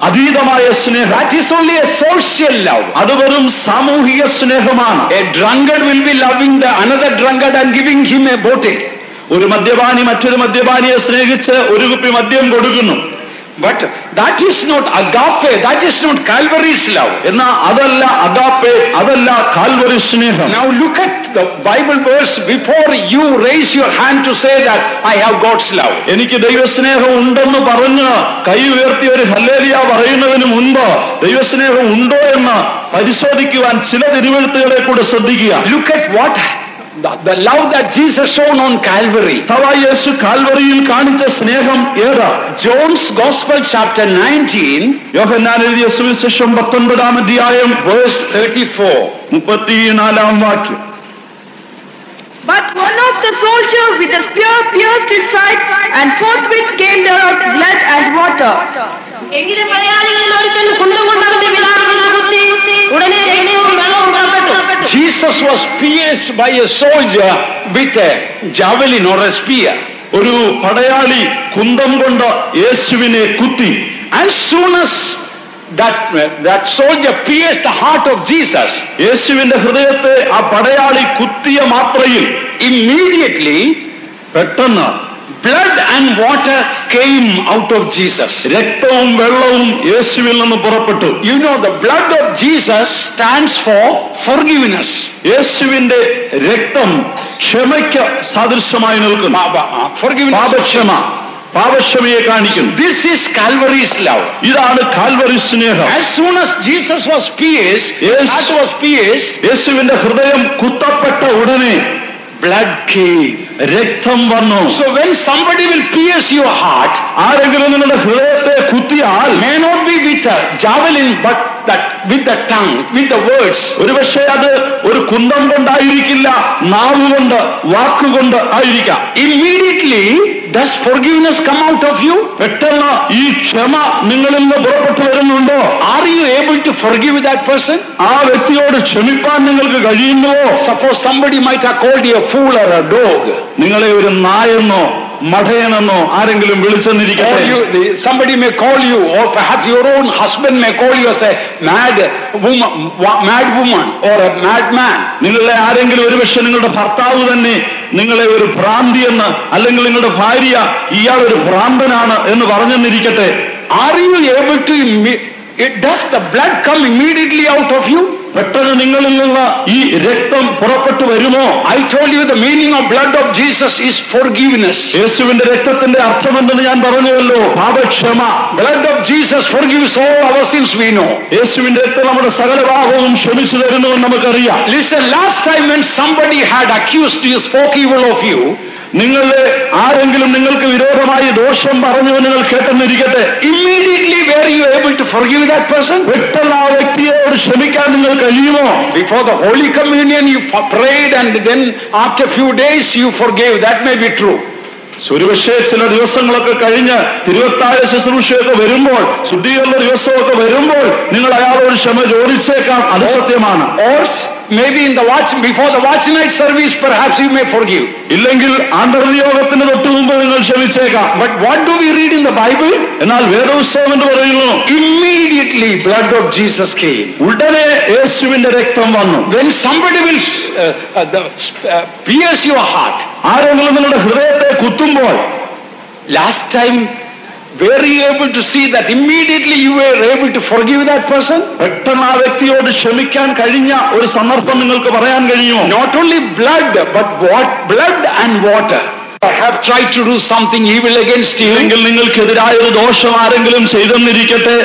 അതീതമായ സ്നേഹം. That is only a social love. അത് വെറും സാമൂഹിക സ്നേഹമാണ്. A drunkard will be loving another drunkard and giving him a bottle. ഒരു മദ്യപാനി മറ്റൊരു മദ്യപാനിയെ സ്നേഹിച്ച് ഒരു കുപ്പി മദ്യം കൊടുക്കുന്നു. But that is not agape. That is not Calvary's love. എന്നാ അതല്ല അഗാപ്പെ, അതല്ല കാൽവരി സ്നേഹം. Now look at the Bible verse before you raise your hand to say that I have God's love. എനിക്ക് ദൈവസ്നേഹം ഉണ്ടെന്ന് പറഞ്ഞ് കൈ ഉയർത്തി ഒരു ഹല്ലേലൂയ പറയുന്നതിന് മുൻപ് ദൈവസ്നേഹം ഉണ്ടോ എന്ന് പരിശോധിക്കുവാൻ ചില തിരുവെഴുത്തുകളെ കൂടെ ശ്രദ്ധിക്കുക. Look at what The love that Jesus shown on Calvary. യേശു കാൽവറിയിൽ കാണിച്ച സ്നേഹം ഏതാ? John's Gospel chapter 19, യോഹന്നാൻ എഴുതിയ സുവിശേഷം 19-ാം അധ്യായം verse 34. 34-ാം വാക്യം. But one of the soldiers with a spear pierced his side, and forthwith came there out blood and water. എങ്കിലും മലയാളികളിൽ ഒരുത്തൻ കുന്തം കൊണ്ട് അവന്റെ വിലാപത്തിൽ കുത്തി, ഉടനെ രക്തവും വെള്ളവും പുറപ്പെട്ടു. Jesus was pierced by a soldier with a javelin or a spear. ഒരു പടയാളി കുന്തം കൊണ്ട് യേശുവിനെ കുത്തി. As soon as that soldier pierced the heart of Jesus, യേശുവിന്റെ ഹൃദയത്തെ ആ പടയാളി കുത്തിയ മാത്രയിൽ immediately പെട്ടെന്ന് blood and water came out of Jesus. രക്തവും വെള്ളവും യേശുവിൽ നിന്ന് പുറപ്പെട്ടു. You know, the blood of Jesus stands for forgiveness. യേശുവിന്റെ രക്തം ക്ഷമയ്ക്ക് സാദൃശ്യമായി നിൽക്കുന്നു. Forgiveness. പാപക്ഷമയെ കാണിക്കുന്നു. This is Calvary's love. ഇതാണ് കാൽവറി സ്നേഹം. As soon as Jesus was pierced, യേശുവിന്റെ ഹൃദയം കുത്തപ്പെട്ട ഉടനെ blood came. രക്തം വന്നു. So when somebody will pierce your heart, ആരെങ്കിലും നിങ്ങളുടെ ഹൃദയത്തെ കുത്തിയാൽ may not be with a javelin, but that with the tongue, with the words. ഒരുപക്ഷെ അത് ഒരു കുന്തം കൊണ്ടായിരിക്കില്ല, നാവുകൊണ്ട് വാക്കുകൊണ്ട് ആയിരിക്കാം. Immediately does forgiveness come out of you? പെട്ടെന്ന് ഈ ക്ഷമ നിങ്ങളിൽ നിന്ന് പുറപ്പെട്ടു വരുന്നുണ്ടോ? Are you able to forgive that person? ആ വ്യക്തിയോട് ക്ഷമിപ്പാൻ നിങ്ങൾക്ക് കഴിയുന്നുവോ? Suppose somebody might have called you a fool or a dog. നിങ്ങളെ ഒരു നായെന്നോ മഠയനെന്നോ ആരെങ്കിലും വിളിച്ചെന്നിരിക്കട്ടെ. Somebody may call you, or perhaps your own husband may call you as a mad woman or a madman. നിങ്ങളെ ആരെങ്കിലും ഒരുപക്ഷെ നിങ്ങളുടെ ഭർത്താവ് തന്നെ നിങ്ങളെ ഒരു ഭ്രാന്തിയെന്ന്, അല്ലെങ്കിൽ നിങ്ങളുടെ ഭാര്യ ഇയാൾ ഒരു ഭ്രാന്തനാണ് എന്ന് പറഞ്ഞെന്നിരിക്കട്ടെ. Are you able to does the blood come immediately out of you? പെട്ടെന്ന് നിങ്ങളിൽ നിന്ന് ഈ രക്തം പുറപ്പെട്ടു വരുമോ? I told you the meaning of blood of Jesus is forgiveness. യേശുവിന്റെ രക്തത്തിന്റെ അർത്ഥമെന്തെന്ന് ഞാൻ പറഞ്ഞുവല്ലോ, പാപക്ഷമ. Blood of Jesus forgives all our sins, we know. യേശുവിന്റെ രക്തം നമ്മുടെ സകല പാപവും ക്ഷമിച്ചു തരുന്നുവെന്ന് നമുക്കറിയാം. Listen, last time when somebody had accused you, spoke evil of you, നിങ്ങളെ ആരെങ്കിലും നിങ്ങൾക്ക് വിരോധമായി ദോഷം പറഞ്ഞു നിങ്ങൾ കേട്ടെന്നിരിക്കട്ടെ. immediately were you able to forgive that person? പെട്ടെന്ന് ആ വ്യക്തിയോട് ക്ഷമിക്കാൻ നിങ്ങൾ കഴിയുമോ? Before the Holy Communion you prayed, and then after few days you forgave. That may be true. ഒരുപക്ഷെ ചില ദിവസങ്ങളൊക്കെ കഴിഞ്ഞ് തിരുവത്താഴ ശുശ്രൂഷയൊക്കെ വരുമ്പോൾ, ശുദ്ധീകരണ ദിവസമൊക്കെ വരുമ്പോൾ നിങ്ങൾ അയാളോട് ക്ഷമ ചോദിച്ചേക്കാം. അത് സത്യമാണ്. Or maybe in the before the watch night service perhaps you may forgive. ഇല്ലെങ്കിൽ ആന്തർയോഗത്തിന് തൊട്ടു മുമ്പ് നിങ്ങൾ ക്ഷമിച്ചേക്കാം. But what do we read in the Bible? എന്നാൽ വേദപുസ്തകം എന്ന് പറയുന്നു, immediately blood of Jesus came. ഉടനെ യേശുവിന്റെ രക്തം വന്നു. When somebody will pierce your heart, ആരെങ്കിലും നിങ്ങളുടെ ഹൃദയത്തെ കുത്തുമ്പോൾ, last time were you able to see that immediately you were able to forgive that person? പെട്ടെന്ന് ആ വ്യക്തിയോട് ക്ഷമിക്കാൻ കഴിഞ്ഞ ഒരു സന്ദർഭം നിങ്ങൾക്ക് പറയാൻ കഴിയുമോ? Not only blood, but blood and water. I have tried to do something evil against you. എങ്കിൽ നിങ്ങൾക്കെതിരായ ഒരു ദോഷം ആരെങ്കിലും ചെയ്തെന്നിരിക്കട്ടെ,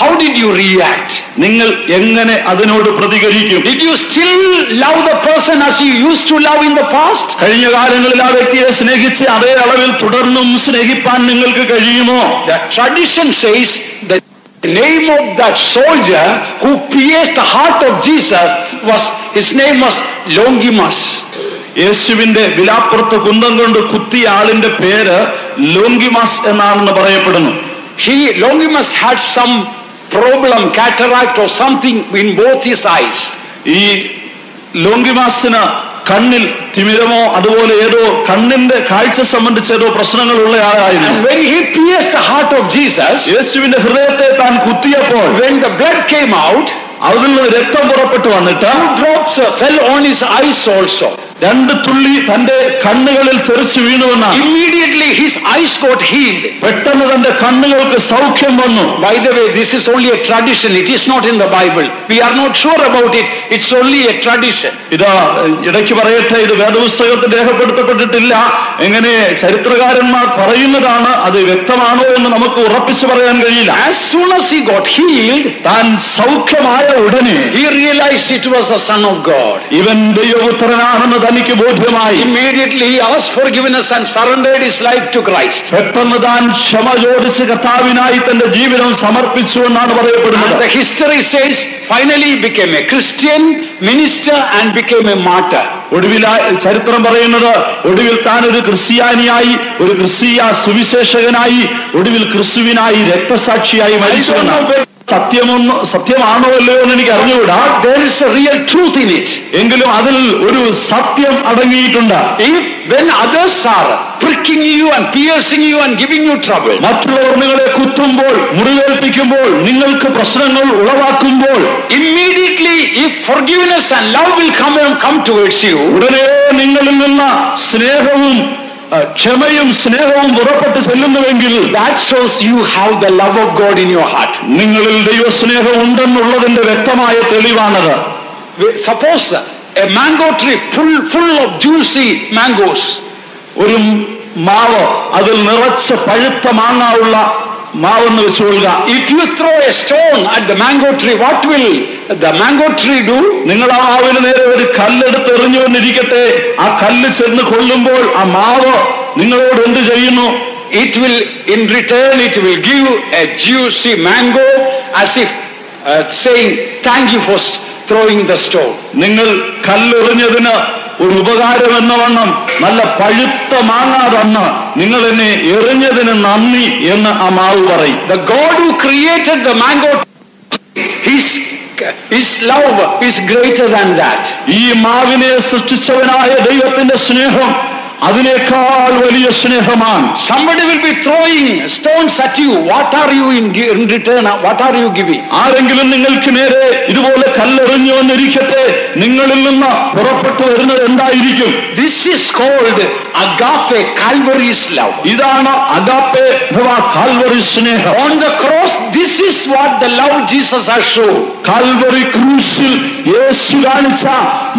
how did you react? നിങ്ങൾ എങ്ങനെ അതിനോട് പ്രതികരിക്കും? Did you still love the person as you used to love in the past? കഴിഞ്ഞ കാലങ്ങളിൽ ആ വ്യക്തിയെ സ്നേഹിച്ച് അതേ അളവിൽ തുടർന്നും സ്നേഹിപ്പാൻ നിങ്ങൾക്ക് കഴിയുമോ? The tradition says that the name of that soldier who pierced the heart of Jesus his name was Longimas. യേശുവിന്റെ വിലാപ്പുറത്ത് കുന്തം കൊണ്ട് കുത്തിയ ആളിന്റെ പേര് ലോങ്കിമാസ് എന്നാണെന്ന് പറയപ്പെടുന്നു. Longimas had some problem, cataract or something in both his eyes. ഈ ലോങ്കിമാസിന് കണ്ണിൽ തിമിരമോ അതുപോലെ ഏതോ കണ്ണിന്റെ കാഴ്ച സംബന്ധിച്ച് ഏതോ പ്രശ്നങ്ങളുള്ള ആളായിരുന്നു. And when he pierced the heart of Jesus, യേശുവിന്റെ ഹൃദയത്തെ താൻ കുത്തിയപ്പോൾ, when the blood came out, അതിൽ നിന്ന് രക്തം പുറപ്പെട്ടു വന്നിട്ട് 2 drops fell on his eyes also. 2 തുള്ളി തന്റെ കണ്ണുകളിൽ തെറിച്ചു വീണുവെന്നാണ്. Immediately his eyes got healed. പെട്ടെന്ന് തന്റെ കണ്ണുകൾക്ക് സൗഖ്യം വന്നു. By the way, this is only a tradition. It is not in the Bible. We are not sure about it. It's only a tradition. ഇതാ ഇടയ്ക്ക് പറയട്ടെ, ഇത് വേദപുസ്തകത്തിൽ രേഖപ്പെടുത്തപ്പെട്ടിട്ടില്ല. എങ്ങനെ ചരിത്രകാരന്മാർ പറയുന്നതാണ്, അത് വ്യക്തമാണോ എന്ന് നമുക്ക് ഉറപ്പിച്ചു പറയാൻ കഴിയില്ല. As soon as he got healed, താൻ സൗഖ്യമായ ഉടനെ he realized it was the Son of God. ഇവൻ ദൈവപുത്രനാണെന്ന് തനിക്ക് ബോധ്യമായി. Immediately he asked forgiveness and surrendered his life to Christ. പെട്ടെന്ന് താൻ ക്ഷമ ചോദിച്ച് കർത്താവിനായി തന്റെ ജീവിതം സമർപ്പിച്ചു എന്നാണ് പറയപ്പെടുന്നത്. The history says finally he became a Christian minister and became a martyr. ഒടുവിൽ ചരിത്രം പറയുന്നത്, ഒടുവിൽ താൻ ഒരു ക്രിസ്ത്യാനിയായി, ഒരു ക്രിസ്തീയ സുവിശേഷകനായി, ഒടുവിൽ ക്രിസ്തുവിനായി രക്തസാക്ഷിയായി മരിച്ചു. സത്യമാണോ അല്ലയോ എന്ന് എനിക്ക് അറിഞ്ഞുകൂടാ. There is a real truth in it. എങ്കിലും അതിൽ ഒരു സത്യം അടങ്ങിയിട്ടുണ്ട്. When others are pricking you and piercing you and giving you trouble, മറ്റുള്ളവർ നിങ്ങളെ കുത്തുമ്പോൾ, മുറിവേൽപ്പിക്കുമ്പോൾ, നിങ്ങൾക്ക് പ്രശ്നങ്ങൾ ഉളവാക്കുമ്പോൾ, immediately if forgiveness and love will come towards you, ഉടനെ നിങ്ങളിൽ നിന്ന് സ്നേഹവും ക്ഷമയും സ്നേഹവും പുറപ്പെട്ട് ചെല്ലുന്നുവെങ്കിൽ, that shows you have the love of God in your heart. നിങ്ങളിൽ ദൈവസ്നേഹം ഉണ്ടെന്നുള്ളതിന്റെ വ്യക്തമായ തെളിവാണത്. Suppose a mango tree full of juicy mangoes. ഒരു മാവ്, അതിൽ നിറച്ച പഴുത്ത മാങ്ങ ഉള്ള മാവെന്ന് വെച്ചുകൊള്ളുക. If you throw a stone at the mango tree, what will the mango tree do? നിങ്ങൾ ആ മാവിന് നേരെ ഒരു കല്ലെടുത്ത് എറിഞ്ഞുകൊണ്ടിരിക്കട്ടെ, ആ കല്ല് ചെന്ന് കൊള്ളുമ്പോൾ ആ മാവ് നിങ്ങളോട് എന്ത് ചെയ്യുന്നു? It will, in return, it will give a juicy mango, as if saying, thank you for throwing the stone. നിങ്ങൾ കല്ലെറിഞ്ഞതിന് ഒരു ഉപകാരം എന്ന വണ്ണം നല്ല പഴുത്ത മാങ്ങ തന്ന് നിങ്ങൾ എന്നെ എറിഞ്ഞതിന് നന്ദി എന്ന് ആ മാവ് പറയും. The God who created the mango, his love is greater than that. ഈ മാവിനെ സൃഷ്ടിച്ചവനായ ദൈവത്തിന്റെ സ്നേഹം അതിനേക്കാൾ വലിയ സ്നേഹമാണ്. Somebody will be throwing stones at you. What are you in return? What are you giving? ആരെങ്കിലും നിങ്ങൾക്ക് നേരെ ഇതുപോലെ കല്ലെറിഞ്ഞു വന്നിരിക്കട്ടെ, നിങ്ങളിൽ നിന്ന് പുറപ്പെട്ടു വരുന്നത് എന്തായിരിക്കും? This is called agape, Calvary's love. ഇതാണ് അഗാപ്പെ അഥവാ കാൽവറി സ്നേഹം. On the cross, this is what the love Jesus has shown. Calvary ക്രൂശിൽ യേശു കാണിച്ച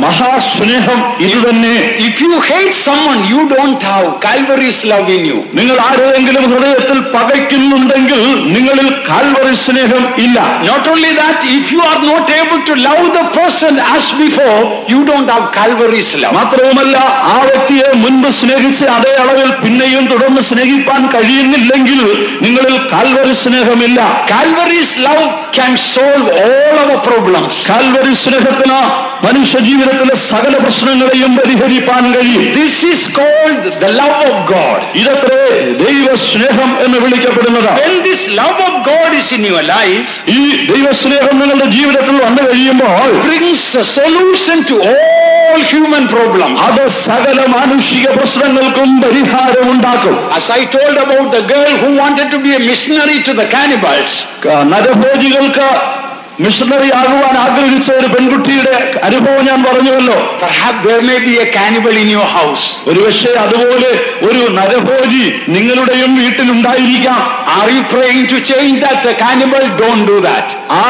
മഹാസ്നേഹം ഇത് തന്നെ. If you hate someone, you don't have Calvary's love in you. നിങ്ങൾ ആരെങ്കിലും ഹൃദയത്തിൽ പകയ്ക്കുന്നുണ്ടെങ്കിൽ നിങ്ങളിൽ കാൽവറി സ്നേഹം ഇല്ല. Not only that, if you are not able to love the person as before, you don't have Calvary's love. മാത്രവുമല്ല, ആ വ്യക്തിയെ മുൻപ് സ്നേഹിച്ച് അതേ അളവിൽ പിന്നെയും തുടർന്ന് സ്നേഹിപ്പാൻ കഴിയുന്നില്ലെങ്കിൽ നിങ്ങളിൽ കാൽവറി സ്നേഹമില്ല. Calvary's love can solve all our problems. Calvary സ്നേഹത്തിന് മനുഷ്യ ജീവിതത്തിലെ സകല പ്രശ്നങ്ങളെയും പരിഹരിപ്പാൻ കഴിയും. This is called the love of God. ഇതത്രേ ദൈവ സ്നേഹം എന്ന് വിളിക്കപ്പെടുന്നത്. When this love of God is in your life, ഈ ദൈവ സ്നേഹം നിങ്ങളുടെ ജീവിതത്തിൽ വന്നു കഴിയുമ്പോൾ brings a solution to all human problems. അത് സകല മാനുഷിക പ്രശ്നങ്ങൾക്കും പരിഹാരം ഉണ്ടാക്കും. As I told about the girl who wanted to be a missionary to the cannibals, നരഭോജികൾക്ക് മിഷണറി ആകുവാൻ ആഗ്രഹിച്ച ഒരു പെൺകുട്ടിയുടെ അനുഭവം ഞാൻ പറഞ്ഞുവല്ലോ. perhaps there may be a cannibal in your house. ഒരുപക്ഷെ അതുപോലെ ഒരു നരഭോജി നിങ്ങളുടെയും വീട്ടിലുണ്ടായിരിക്കാം. Are you praying to change that cannibal? Don't do that. ആ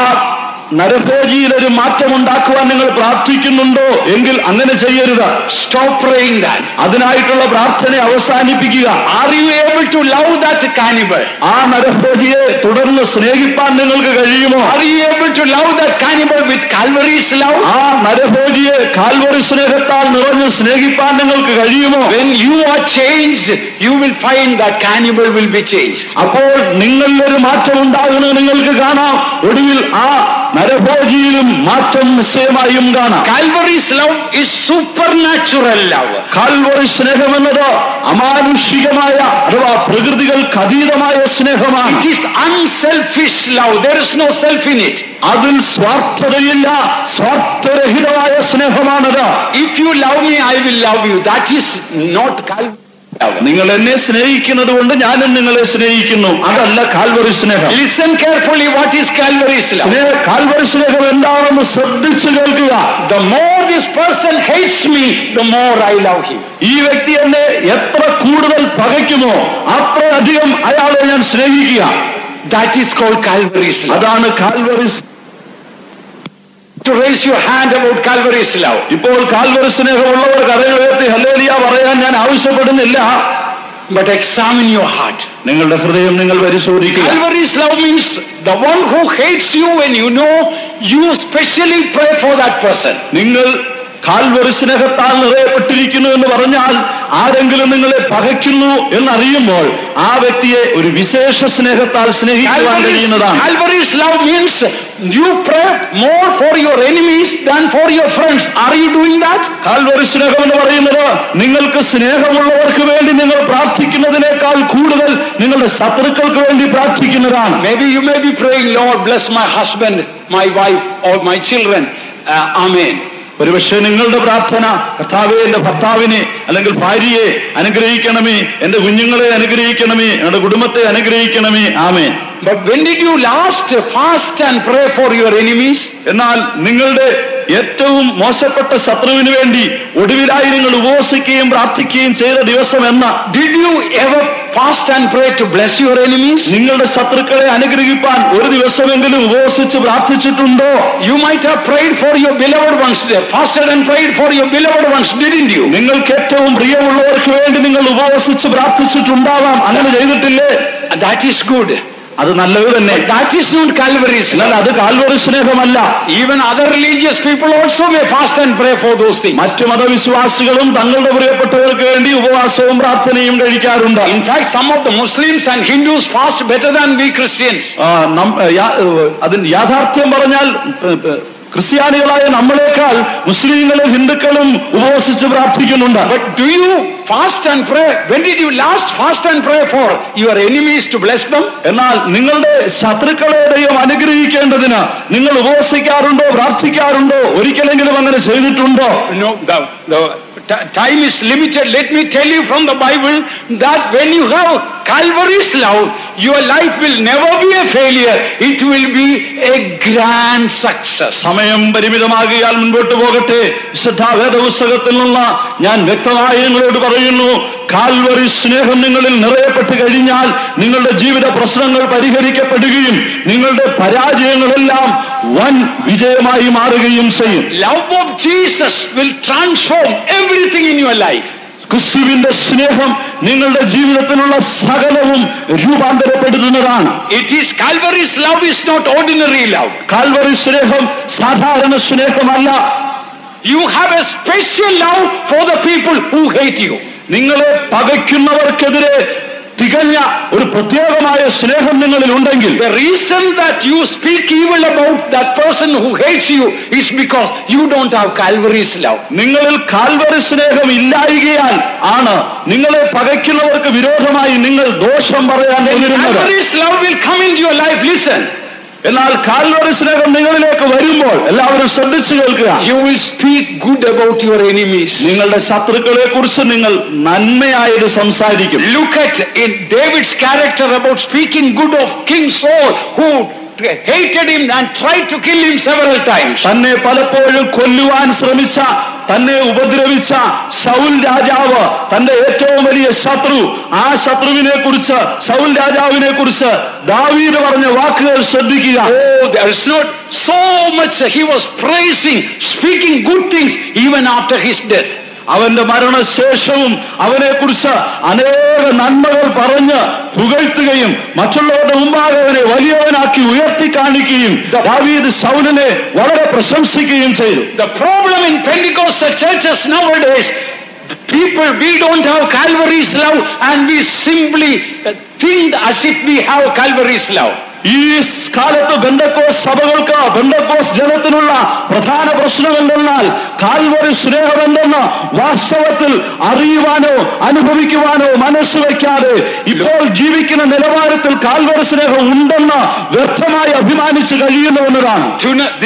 നരഭോജിയിൽ ഒരു മാറ്റം ഉണ്ടാക്കുവാൻ നിങ്ങൾ പ്രാർത്ഥിക്കുന്നുണ്ടോ എങ്കിൽ അങ്ങനെ ചെയ്യരുത്. Stop praying that. അതിനായിട്ടുള്ള പ്രാർത്ഥന അവസാനിപ്പിക്കുക. Are you able to love that cannibal? ആ നരഭോജിയെ തുടർന്ന് സ്നേഹിപ്പാൻ നിങ്ങൾക്ക് കഴിയുമോ? Are you able to love that cannibal with Calvary's love? ആ നരഭോജിയെ കാൽവറി സ്നേഹത്താൽ നിറഞ്ഞ് സ്നേഹിപ്പാൻ നിങ്ങൾക്ക് കഴിയുമോ? When you are changed, you will find that cannibal will be changed. അപ്പോൾ നിങ്ങളിലൊരു മാറ്റം ഉണ്ടാകുന്നത് നിങ്ങൾക്ക് കാണാം. ഒടുവിൽ ആ നരഭോജിയിലും മാറ്റം നിശ്ചയമായും കാണാം. Calvary's love is supernatural love. Calvary സ്നേഹം എന്നത് അമാനുഷികമായ അഥവാ പ്രകൃതികൾക്ക് അതീതമായ സ്നേഹമാണ്. It is unselfish love. There is no self in it. അതിൽ സ്വാർത്ഥതയില്ല, സ്വാർത്ഥരഹിതമായ സ്നേഹമാണത്. If you love me, I will love you. That is not Calvary. നിങ്ങൾ എന്നെ സ്നേഹിക്കുന്നത് കൊണ്ട് ഞാനും നിങ്ങളെ സ്നേഹിക്കുന്നു. അതല്ല കാൽവറി സ്നേഹം. Listen carefully, what is Calvary's love? Calvary സ്നേഹം എന്താണെന്ന് ശ്രദ്ധിച്ചു കേൾക്കുക. The more this person hates me, the more I love him. ഈ വ്യക്തി എന്നെ എത്ര കൂടുതൽ പകയ്ക്കുമോ അത്ര അധികം അയാളെ ഞാൻ സ്നേഹിക്കുക. That is called Calvary's love. അതാണ് Calvary. To raise your hand about Calvary's love. ഇപ്പോൾ കാൽവറി സ്നേഹമുള്ളവർ കരങ്ങൾ ഉയർത്തി ഹല്ലേലൂയ പറയാൻ ഞാൻ ആവശ്യപ്പെടുന്നില്ല. But examine your heart. നിങ്ങളുടെ ഹൃദയം നിങ്ങൾ പരിശോധിക്കുക. Calvary's love means the one who hates you, when you know, you specially pray for that person. നിങ്ങൾ കാൽവറി സ്നേഹത്താൽ നിറയപ്പെട്ടിരിക്കുന്നു എന്ന് പറഞ്ഞാൽ ആരെങ്കിലും നിങ്ങളെ പകയ്ക്കുന്നു എന്നറിയുമ്പോൾ ആ വ്യക്തിയെ ഒരു വിശേഷ സ്നേഹത്താൽ സ്നേഹിക്കുവാൻ കഴിയുന്നതാണ്. Calvary's love means you pray more for your enemies than for your friends. Are you doing that? Calvary സ്നേഹം എന്ന് പറയുന്നത് നിങ്ങൾക്ക് സ്നേഹമുള്ളവർക്ക് വേണ്ടി നിങ്ങൾ പ്രാർത്ഥിക്കുന്നതിനേക്കാൾ കൂടുതൽ നിങ്ങളുടെ ശത്രുക്കൾക്ക് വേണ്ടി പ്രാർത്ഥിക്കുന്നതാണ്. Maybe you may be praying, Lord, bless my husband, my wife, or my children. Amen. ഒരുപക്ഷെ നിങ്ങളുടെ പ്രാർത്ഥന കർത്താവേ എന്റെ ഭർത്താവിനെ അല്ലെങ്കിൽ ഭാര്യയെ അനുഗ്രഹിക്കണമേ, എന്റെ കുഞ്ഞുങ്ങളെ അനുഗ്രഹിക്കണമേ, എന്റെ കുടുംബത്തെ അനുഗ്രഹിക്കണമേ. ആമേൻ. But when did you last fast and pray for your enemies? എന്നാൽ നിങ്ങളുടെ ഏറ്റവും മോശപ്പെട്ട ശത്രുവിന് വേണ്ടി ഒടുവിലായി നിങ്ങൾ ഉപവസിക്കുകയും പ്രാർത്ഥിക്കുകയും ചെയ്ത ദിവസം എന്ന? Did you ever fast and pray to bless your enemies? നിങ്ങളുടെ ശത്രുക്കളെ അനുഗ്രഹിപ്പാൻ ഒരു ദിവസമെങ്കിലും ഉപവസിച്ച് പ്രാർത്ഥിച്ചിട്ടുണ്ടോ? You might have prayed for your beloved ones, fasted and prayed for your beloved ones, didn't you? നിങ്ങൾക്ക് ഏറ്റവും പ്രിയമുള്ളവർക്ക് വേണ്ടി നിങ്ങൾ ഉപവസിച്ച് പ്രാർത്ഥിച്ചിട്ടുണ്ടാവാം. അങ്ങനെ ചെയ്തിട്ടില്ലേ? That is good. അത് നല്ലത് തന്നെ. That is not Calvary's love. അത് Calvary സ്നേഹമല്ല. Even other religious people also may fast and pray for those things. മറ്റു മതവിശ്വാസികളും തങ്ങളുടെ പ്രിയപ്പെട്ടവർക്ക് വേണ്ടി ഉപവാസവും പ്രാർത്ഥനയും കഴിക്കാറുണ്ട്. In fact, some of the Muslims and Hindus fast better than we Christians. അതിന് യാഥാർത്ഥ്യം പറഞ്ഞാൽ ക്രിസ്ത്യാനികളായ നമ്മളെക്കാൾ മുസ്ലിങ്ങളും ഹിന്ദുക്കളും ഉപവസിച്ച് പ്രാർത്ഥിക്കുന്നുണ്ട്. But do you fast and pray? When did you last fast and pray for your enemies to bless them? എന്നാൽ നിങ്ങളുടെ ശത്രുക്കളെ ദൈവം അനുഗ്രഹിക്കേണ്ടതിന് നിങ്ങൾ ഉപവസിക്കാറുണ്ടോ, പ്രാർത്ഥിക്കാറുണ്ടോ? ഒരിക്കലെങ്കിലും അങ്ങനെ ചെയ്തിട്ടുണ്ടോ? No, the time is limited. Let me tell you from the Bible that when you have Calvary's love, your life will never be a failure. It will be a grand success. സമയം പരിമിതമാകിയാൽ മുൻപോട്ട് പോകട്ടെ. വിശുദ്ധ വേദപുസ്തകത്തിൽ നിന്ന് ഞാൻ വ്യക്തമായി നിങ്ങളോട് പറയുന്നു, കാൽവറി സ്നേഹം നിങ്ങളിൽ നിറയപ്പെട്ട് കഴിഞ്ഞാൽ നിങ്ങളുടെ ജീവിത പ്രശ്നങ്ങൾ പരിഹരിക്കപ്പെടുകയും നിങ്ങളുടെ പരാജയങ്ങളെല്ലാം വൻ വിജയമായി മാറുകയും ചെയ്യും. Love of Jesus will transform everything in your life. ക്രിസ്തുവിന്റെ സ്നേഹം നിങ്ങളുടെ ജീവിതത്തിലുള്ള സകലവും രൂപാന്തരപ്പെടുത്തുന്നതാണ്. It is Calvary's love is not ordinary love. Calvary സ്നേഹം സാധാരണ സ്നേഹമല്ല. You have a special love for the people who hate you. നിങ്ങളെ പകയ്ക്കുന്നവർക്കെതിരെ തികഞ്ഞ ഒരു പ്രത്യേകമായ സ്നേഹം നിങ്ങളിൽ ഉണ്ടെങ്കിൽ, the reason that you speak evil about that person who hates you is because you don't have Calvary's love. നിങ്ങളിൽ കാൽവറി സ്നേഹം ഇല്ലായികയാൽ ആണ് നിങ്ങളെ പകയ്ക്കുന്നവർക്ക് വിരോധമായി നിങ്ങൾ ദോഷം പറയാൻ വരുന്നത്. Calvary's love will come into your life. Listen. എന്നാൽ കാൽവറി സ്നേഹം നിങ്ങളിലേക്ക് വരുമ്പോൾ എല്ലാവരും ശ്രദ്ധിച്ചു കേൾക്കുക. You will speak good about your enemies. നിങ്ങളുടെ ശത്രുക്കളെ കുറിച്ച് നിങ്ങൾ നന്മയായത് സംസാരിക്കും. Look at in David's character about speaking good of King Saul, who hated him and tried to kill him several times. തന്നെ പലപ്പോഴും കൊല്ലുവാൻ ശ്രമിച്ച, തന്നെ ഉപദ്രവിച്ച ശൗൽ രാജാവ്, തന്റെ ഏറ്റവും വലിയ ശത്രു, ആ ശത്രുവിനെ കുറിച്ച്, ശൗൽ രാജാവിനെ കുറിച്ച് ദാവീദ് പറഞ്ഞ വാക്കുകൾ ശ്രദ്ധിക്കുക. Oh, there is not so much he was praising, speaking good things even after his death. അവന്റെ മരണശേഷവും അവനെ കുറിച്ച് അനേക നന്മകൾ പറഞ്ഞ് പുകഴ്ത്തുകയും മറ്റുള്ളവരുടെ മുമ്പാകെ അവനെ വലിയവനാക്കി ഉയർത്തി കാണിക്കുകയും ദാവീദ് ശൗലിനെ വളരെ പ്രശംസിക്കുകയും ചെയ്തു. The problem in Pentecostal churches nowadays, people, we don't have Calvary's love and we simply think as if we have Calvary's love. ഈ കാലത്ത് ബെന്തക്കോസ് സഭകൾക്ക്, ബെന്തക്കോസ് ജനത്തിനുള്ള പ്രധാന പ്രശ്നം എന്തെന്നാൽ കാൽവറി സ്നേഹം എന്തെന്ന് വാസ്തവത്തിൽ അറിയുവാനോ അനുഭവിക്കുവാനോ മനസ്സ് വയ്ക്കാതെ ഇപ്പോൾ ജീവിക്കുന്ന നിലവാരത്തിൽ കാൽവറി സ്നേഹം ഉണ്ടെന്ന് വ്യർത്ഥമായി അഭിമാനിച്ച് കഴിയുന്നു എന്നതാണ്.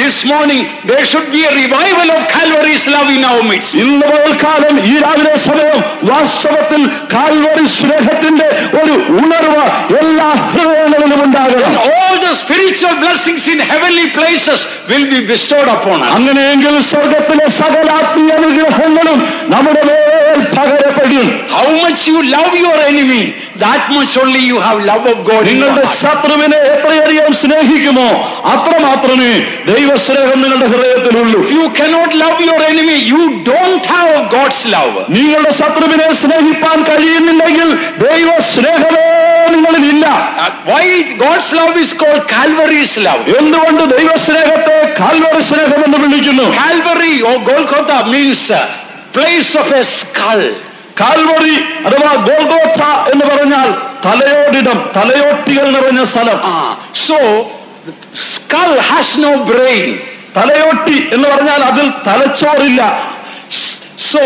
This morning there should be a revival of Calvary's love in our midst. ഇന്ന് പകൽക്കാലം ഈ രാവിലെ സമയം വാസ്തവത്തിൽ കാൽവറി സ്നേഹത്തിന്റെ ഒരു ഉണർവ് എല്ലാ ഹൃദയങ്ങളിലും ഉണ്ടാകണം. All the spiritual blessings in heavenly places will be bestowed upon us. അങ്ങനെയെങ്കിൽ സ്വർഗത്തിലെ സകല ആത്മീയ അനുഗ്രഹങ്ങളും നമ്മുടെ മേൽ പകരപ്പെടും. How much you love your enemy, that much only you have love of God. നിങ്ങളുടെ ശത്രുവിനെ എത്രയധികം സ്നേഹിക്കുമോ അത്രമാത്രമേ ദൈവസ്നേഹം നിങ്ങളുടെ ഹൃദയത്തിലുള്ളൂ. You cannot love your enemy, you don't have God's love. നിങ്ങളുടെ ശത്രുവിനെ സ്നേഹിപ്പാൻ കഴിയുന്നില്ലെങ്കിൽ ദൈവ സ്നേഹമേ നിങ്ങളിൽ ഇല്ല. Why God's love is called Calvary's love? എന്തുകൊണ്ട് ദൈവസ്നേഹത്തെ കാൽവറി സ്നേഹം എന്ന് വിളിക്കുന്നു? Calvary or Golgotha means place of a skull. Calvary അഥവാ ഗോൽഗോഥ എന്ന് പറഞ്ഞാൽ തലയോടിടം, തലയോട്ടികൾ നിറഞ്ഞ സ്ഥലം. So skull has no brain. തലയോട്ടി എന്ന് പറഞ്ഞാൽ അതിൽ തലച്ചോറില്ല. So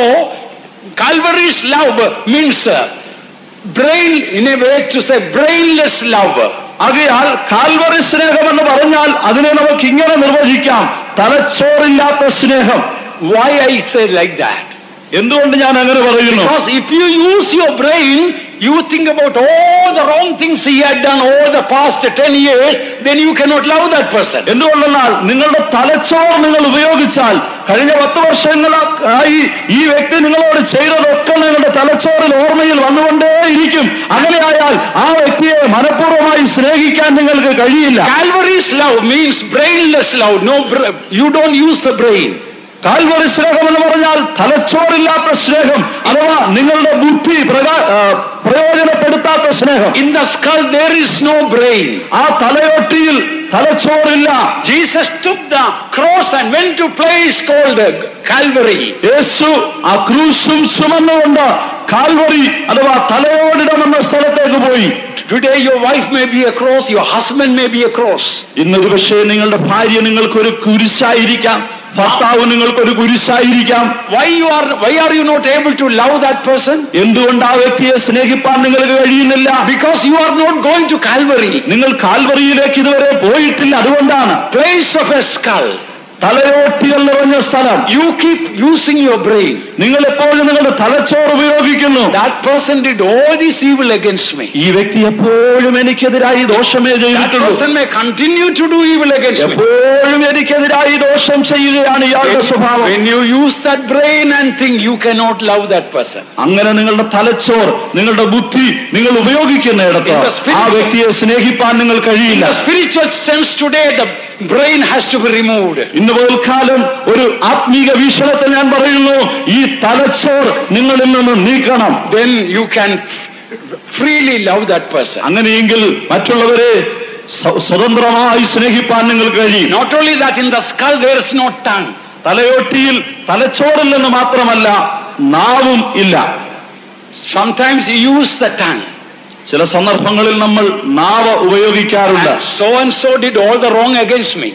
Calvary's love means brain, in a way to say brainless love. ആകയാൽ കാൽവറി സ്നേഹം എന്ന് പറഞ്ഞാൽ അതിനെ നമുക്ക് ഇങ്ങനെ നിർവചിക്കാം, തലച്ചോറില്ലാത്ത സ്നേഹം. Why I say like that? എന്തുകൊണ്ട് ഞാൻ അങ്ങനെ പറയുന്നു? Because if you use your brain, you think about all the wrong things he had done over the past 10 years, then you cannot love that person. എന്തുകൊണ്ടെന്നാൽ നിങ്ങളുടെ തലച്ചോർ നിങ്ങൾ ഉപയോഗിച്ചാൽ കഴിഞ്ഞ 10 വർഷങ്ങളായി ഈ വ്യക്തി നിങ്ങളോട് ചെയ്തതൊക്കെ നിങ്ങളുടെ തലച്ചോറിൽ ഓർമ്മയിൽ വന്നുകൊണ്ടേയിരിക്കും. അങ്ങനെയായാൽ ആ വ്യക്തിയെ മനഃപൂർവ്വമായി സ്നേഹിക്കാൻ നിങ്ങൾക്ക് കഴിയില്ല. Calvary's love means brainless love. You don't use the brain. Calvary സ്നേഹം എന്ന് പറഞ്ഞാൽ തലച്ചോറില്ലാത്ത സ്നേഹം അഥവാ നിങ്ങളുടെ ബുദ്ധി പ്രയോജനപ്പെടുത്താത്ത സ്നേഹം. In the skull there is no brain. ആ തലയോട്ടിയിൽ തലച്ചോറില്ല. Jesus took the cross and went to a place called Calvary. യേശു ആ ക്രൂശും ചുമന്നുകൊണ്ട് കാൽവറി അഥവാ തലയോടിടം എന്ന സ്ഥലത്തേക്ക് പോയി. Today your wife may be a cross, your husband may be a cross. ഇന്നൊരു പക്ഷേ നിങ്ങളുടെ ഭാര്യ നിങ്ങൾക്കൊരു കുരിശായിരിക്കാം, ഭർത്താവ് നിങ്ങൾക്കൊരു കുരിശായിരിക്കാം. Why are you not able to love that person? എന്തുകൊണ്ട് ആ വ്യക്തിയെ സ്നേഹിപ്പാൻ നിങ്ങൾക്ക് കഴിയുന്നില്ല? Because you are not going to Calvary. നിങ്ങൾ കാൽവറിയിലേക്ക് ഇതുവരെ പോയിട്ടില്ല. അതുകൊണ്ടാണ്. Place of a skull. തലയോട്ടികൾ നിറഞ്ഞ സ്ഥലം. You keep using your brain. നിങ്ങൾ എപ്പോഴും നിങ്ങളുടെ തലച്ചോറ് ഉപയോഗിക്കുന്നു. That person did all this evil against me. ഈ വ്യക്തി എപ്പോഴും എനിക്കെതിരായി ദോഷമേ That ചെയ്തിട്ടുള്ളൂ. person may continue to do evil against me. എപ്പോഴും എനിക്കെതിരായി ദോഷം ചെയ്യുകയാണ് ഇയാളുടെ സ്വഭാവം. When you use that brain and think, you cannot love that person. അങ്ങനെ നിങ്ങളുടെ തലച്ചോർ, നിങ്ങളുടെ ബുദ്ധി നിങ്ങൾ ഉപയോഗിക്കുന്നിടത്ത് ആ വ്യക്തിയെ സ്നേഹിപ്പാൻ നിങ്ങൾ കഴിയില്ല. In the spiritual sense today, the brain has to be removed. ഇന്ന് പോൽക്കാലം ഒരു ആത്മീക വീക്ഷണത്തിൽ ഞാൻ പറയുന്നു, ഈ തലച്ചോർ നിങ്ങളിൽ നിന്ന് നീക്കണം. Then you can freely love that person. അങ്ങനെയെങ്കിൽ മറ്റുള്ളവരെ സ്വതന്ത്രമായി സ്നേഹിപ്പാൻ നിങ്ങൾക്ക് കഴിയും. Not only that, in the skull there is no tongue. തലയോട്ടിയിൽ തലച്ചോറിൽ നിന്ന് മാത്രമല്ല നാവും ഇല്ല. Sometimes you use the tongue. ചില സന്ദർഭങ്ങളിൽ നമ്മൾ നാവ് ഉപയോഗിക്കാറുണ്ട്. So and so did all the wrong against me.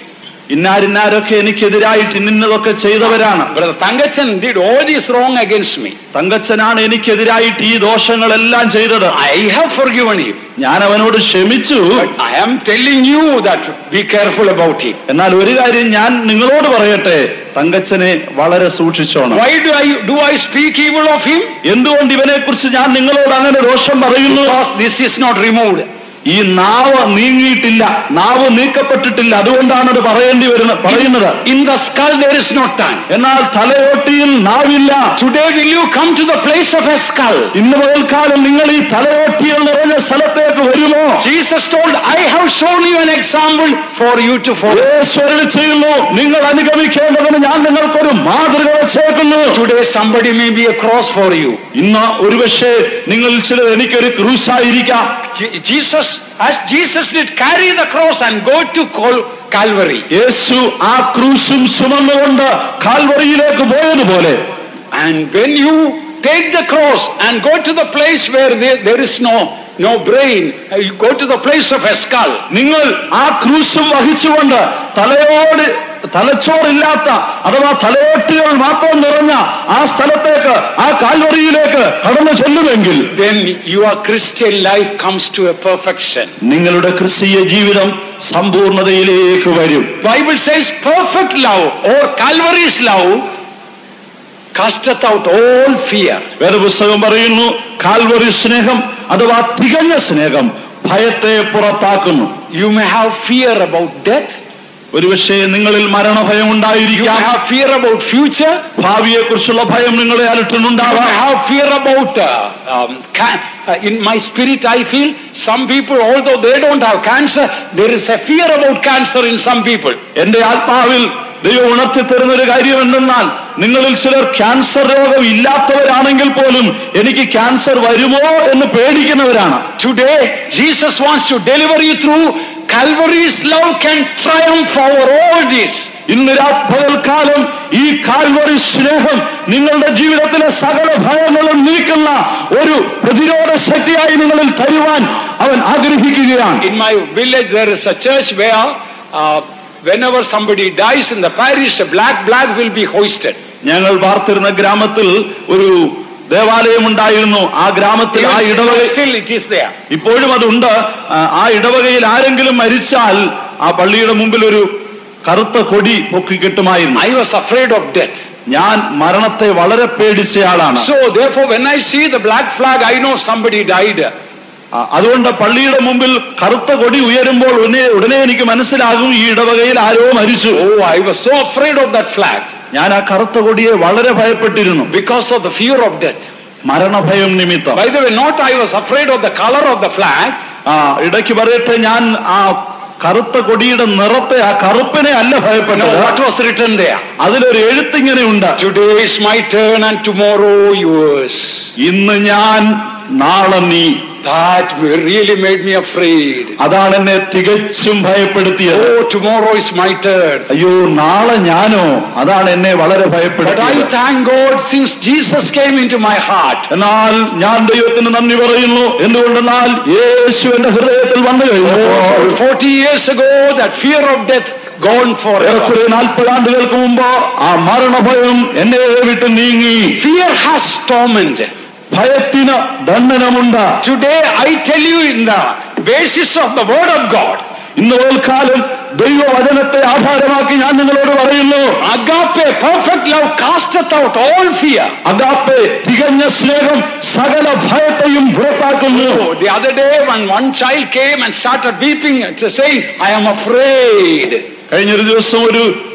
ഇന്നാരിന്നാരൊക്കെ എനിക്കെതിരായിട്ട് ഇന്നതൊക്കെ ചെയ്തവരാണ്. Brother Thangachan did all this wrong against me. തങ്കച്ചനാണ് എനിക്കെതിരായിട്ട് ഈ ദോഷങ്ങളെല്ലാം ചെയ്തത്. I have forgiven him. ഞാൻ അവനോട് ക്ഷമിച്ചു. I am telling you that be careful about him. എന്നാൽ ഒരു കാര്യം ഞാൻ നിങ്ങളോട് പറയട്ടെ, തങ്കച്ചനെ വളരെ സൂക്ഷിച്ചോണം. Why do I speak evil of him? എന്തുകൊണ്ട് ഇവനെ കുറിച്ച് ഞാൻ നിങ്ങളോട് അങ്ങനെ ദോഷം പറയുന്നു? Because this is not removed. ഈ നാവ് നീങ്ങിയിട്ടില്ല, നാവ് നീക്കപ്പെട്ടിട്ടില്ല. അതുകൊണ്ടാണ് അത് പറയുന്നത്. In the skull there is no tongue. എന്നാൽ തലയോട്ടിയിൽ നാവില്ല. Today will you come to the place of a skull? ഇന്ന് പകൽക്കാലം നിങ്ങൾ ഈ തലയോട്ടികൾ നിറഞ്ഞ സ്ഥലത്തേക്ക് വരുമോ? Jesus told, I have shown you an example for you to follow. യേശു ചെയ്യുന്നു, നിങ്ങൾ അനുഗമിക്കേണ്ടതിന് ഞാൻ നിങ്ങൾക്കൊരു മാതൃക വെച്ചേക്കുന്നു. Today somebody may be a cross for you. ഇന്ന് ഒരുപക്ഷെ നിങ്ങൾ ചിലർ എനിക്കൊരു ക്രൂശായിരിക്കാം. As Jesus did carry the cross and go to Calvary. യേശു ആ ക്രൂശും ചുമന്നുകൊണ്ട് കാൽവറിയിലേക്ക് പോയതുപോലെ, and when you take the cross and go to the place where there is no brain. You go to the place of a skull. നിങ്ങൾ ആ ക്രൂശും വഹിച്ചുകൊണ്ട് തലച്ചോറില്ലാത്ത അഥവാ തലയോട്ടുകൾ മാത്രം നിറഞ്ഞ ആ സ്ഥലത്തേക്ക്, ആ കാൽവറിയിലേക്ക് കടന്നു ചെല്ലുമെങ്കിൽ, then your Christian life comes to a perfection. നിങ്ങളുടെ ക്രിസ്തീയ ജീവിതം സമ്പൂർണതയിലേക്ക് വരും. Bible says perfect love or Calvary's love casteth out all fear. വേദപുസ്തകം പറയുന്നു, കാൽവറി സ്നേഹം അഥവാ തികഞ്ഞ സ്നേഹം ഭയത്തെ പുറത്താക്കുന്നു. You may have fear about death. ഒരുപക്ഷേ നിങ്ങളിൽ മരണഭയം You ഉണ്ടായിരിക്കാം. may have fear about future. ഭാവിയെ കുറിച്ചുള്ള ഭയം നിങ്ങളെ You അലട്ടുന്നുണ്ടാവാം. may have fear about in my spirit I feel some people, although they don't have cancer, there is a fear about cancer in some people. എന്റെ ആത്മാവിൽ ദൈവം ഉണർത്തി തരുന്ന ഒരു കാര്യം എന്തെന്നാൽ, നിങ്ങളിൽ ചിലർ ക്യാൻസർ രോഗം ഇല്ലാത്തവരാണെങ്കിൽ പോലും എനിക്ക് ക്യാൻസർ വരുമോ എന്ന് പേടിക്കുന്നവരാണ്. Today Jesus wants to deliver you through Calvary's love can triumph over all this. ഇന്ന് പകൽക്കാലം ഈ കാൽവറി സ്നേഹം നിങ്ങളുടെ ജീവിതത്തിലെ സകല ഭയങ്ങളും നീക്കുന്ന ഒരു പ്രതിരോധ ശക്തിയായി നിങ്ങളിൽ തരുവാൻ അവൻ ആഗ്രഹിക്കുകയാണ്. In my village there is a church where whenever somebody dies in the parish, a black will be hoisted. ഞങ്ങൾ വാർത്തിരുന്ന ഗ്രാമത്തിൽ ഒരു ദേവാലയം ഉണ്ടായിരുന്നു. ആ ഗ്രാമത്തിൽ ആ ഇടവക Still it is there. ഇപ്പോഴും അതുണ്ട്. ആ ഇടവകയിൽ ആരെങ്കിലും മരിച്ചാൽ ആ പള്ളിയുടെ മുമ്പിൽ ഒരു കറുത്ത കൊടി പൊക്കിക്കെട്ടുമായിരുന്നു. I was afraid of death. ഞാൻ മരണത്തെ വളരെ പേടിച്ചയാളാണ്. So therefore when I see the black flag, I know somebody died. അതുകൊണ്ട് പള്ളിയുടെ മുമ്പിൽ കറുത്ത കൊടി ഉയരുമ്പോൾ ഉടനെ എനിക്ക് മനസ്സിലാകും ഈ ഇടവകയിൽ ആരോ മരിച്ചു. Oh, I was so afraid of that flag. ഞാൻ ആ കറുത്ത കൊടിയെ വളരെ ഭയപ്പെട്ടിരുന്നു. Because of the fear of death. മരണഭയം നിമിത്തം. By the way, not I was afraid of the color of the flag. ഇടയ്ക്ക് പറയട്ടെ, ഞാൻ ആ കറുത്ത കൊടിയുടെ നിറത്തെ, ആ കറുപ്പിനെ അല്ല ഭയപ്പെട്ടത്. What was written there? അതിലൊരു എഴുത്തിങ്ങനെ ഉണ്ട്, Today is my turn and tomorrow yours. ഇന്ന് ഞാൻ നാളെ നീ. That really made me afraid. അതാണ് എന്നെ തികച്ചും ഭയപ്പെടുത്തിയത്. Oh, tomorrow is my turn. അയ്യോ, നാളെ ഞാനോ? അതാണ് എന്നെ വളരെ But ഭയപ്പെടുത്തിയത്. I thank God since Jesus came into my heart. എന്നാൽ ഞാൻ ദൈവത്തിന് നന്ദി പറയുന്നു. എന്തുകൊണ്ടെന്നാൽ യേശു എന്റെ ഹൃദയത്തിൽ വന്നു കഴിഞ്ഞു. 40 years ago, that fear of death gone forever. 40 ആണ്ടുകൾക്ക് മുമ്പ് ആ മരണഭയം എന്നെ വിട്ട് നീങ്ങി. Fear has torment. ഭയത്തിന് ദണ്ഡനമുണ്ട്. Today I tell you, in the basis of the word of God, ഇന്ന് കാലം ദൈവവചനത്തെ ആധാരമാക്കി ഞാൻ നിങ്ങളോട് പറയുന്നു, agape, perfect love casteth out all fear. Agape, തികഞ്ഞ സ്നേഹം സകല ഭയത്തെയും പുറത്താക്കുന്നു. The other day when one child came and started weeping and saying, I am afraid. കഴിഞ്ഞൊരു ദിവസം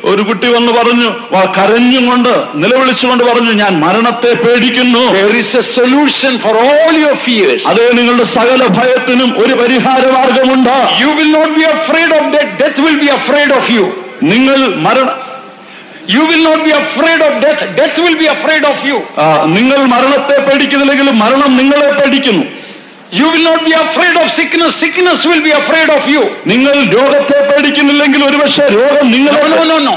ഒരു കുട്ടി വന്ന് പറഞ്ഞു, കരഞ്ഞുകൊണ്ട് നിലവിളിച്ചുകൊണ്ട് പറഞ്ഞു, ഞാൻ മരണത്തെ പേടിക്കുന്നു. There is a solution for all your fears. അതേ, നിങ്ങളുടെ സകല ഭയത്തിനും ഒരു പരിഹാര മാർഗമുണ്ട്. You will not be afraid of death. Death will be afraid of you. You will not be afraid of death. Death will be afraid of you. നിങ്ങൾ മരണത്തെ പേടിക്കുന്നില്ലെങ്കിലും മരണം നിങ്ങളെ പേടിക്കുന്നു. You will not be afraid of sickness. Sickness will be afraid of you. നിങ്ങൾ രോഗത്തെ പേടിക്കുന്നില്ലെങ്കിൽ ഒരുപക്ഷെ രോഗം നിങ്ങളെ. No.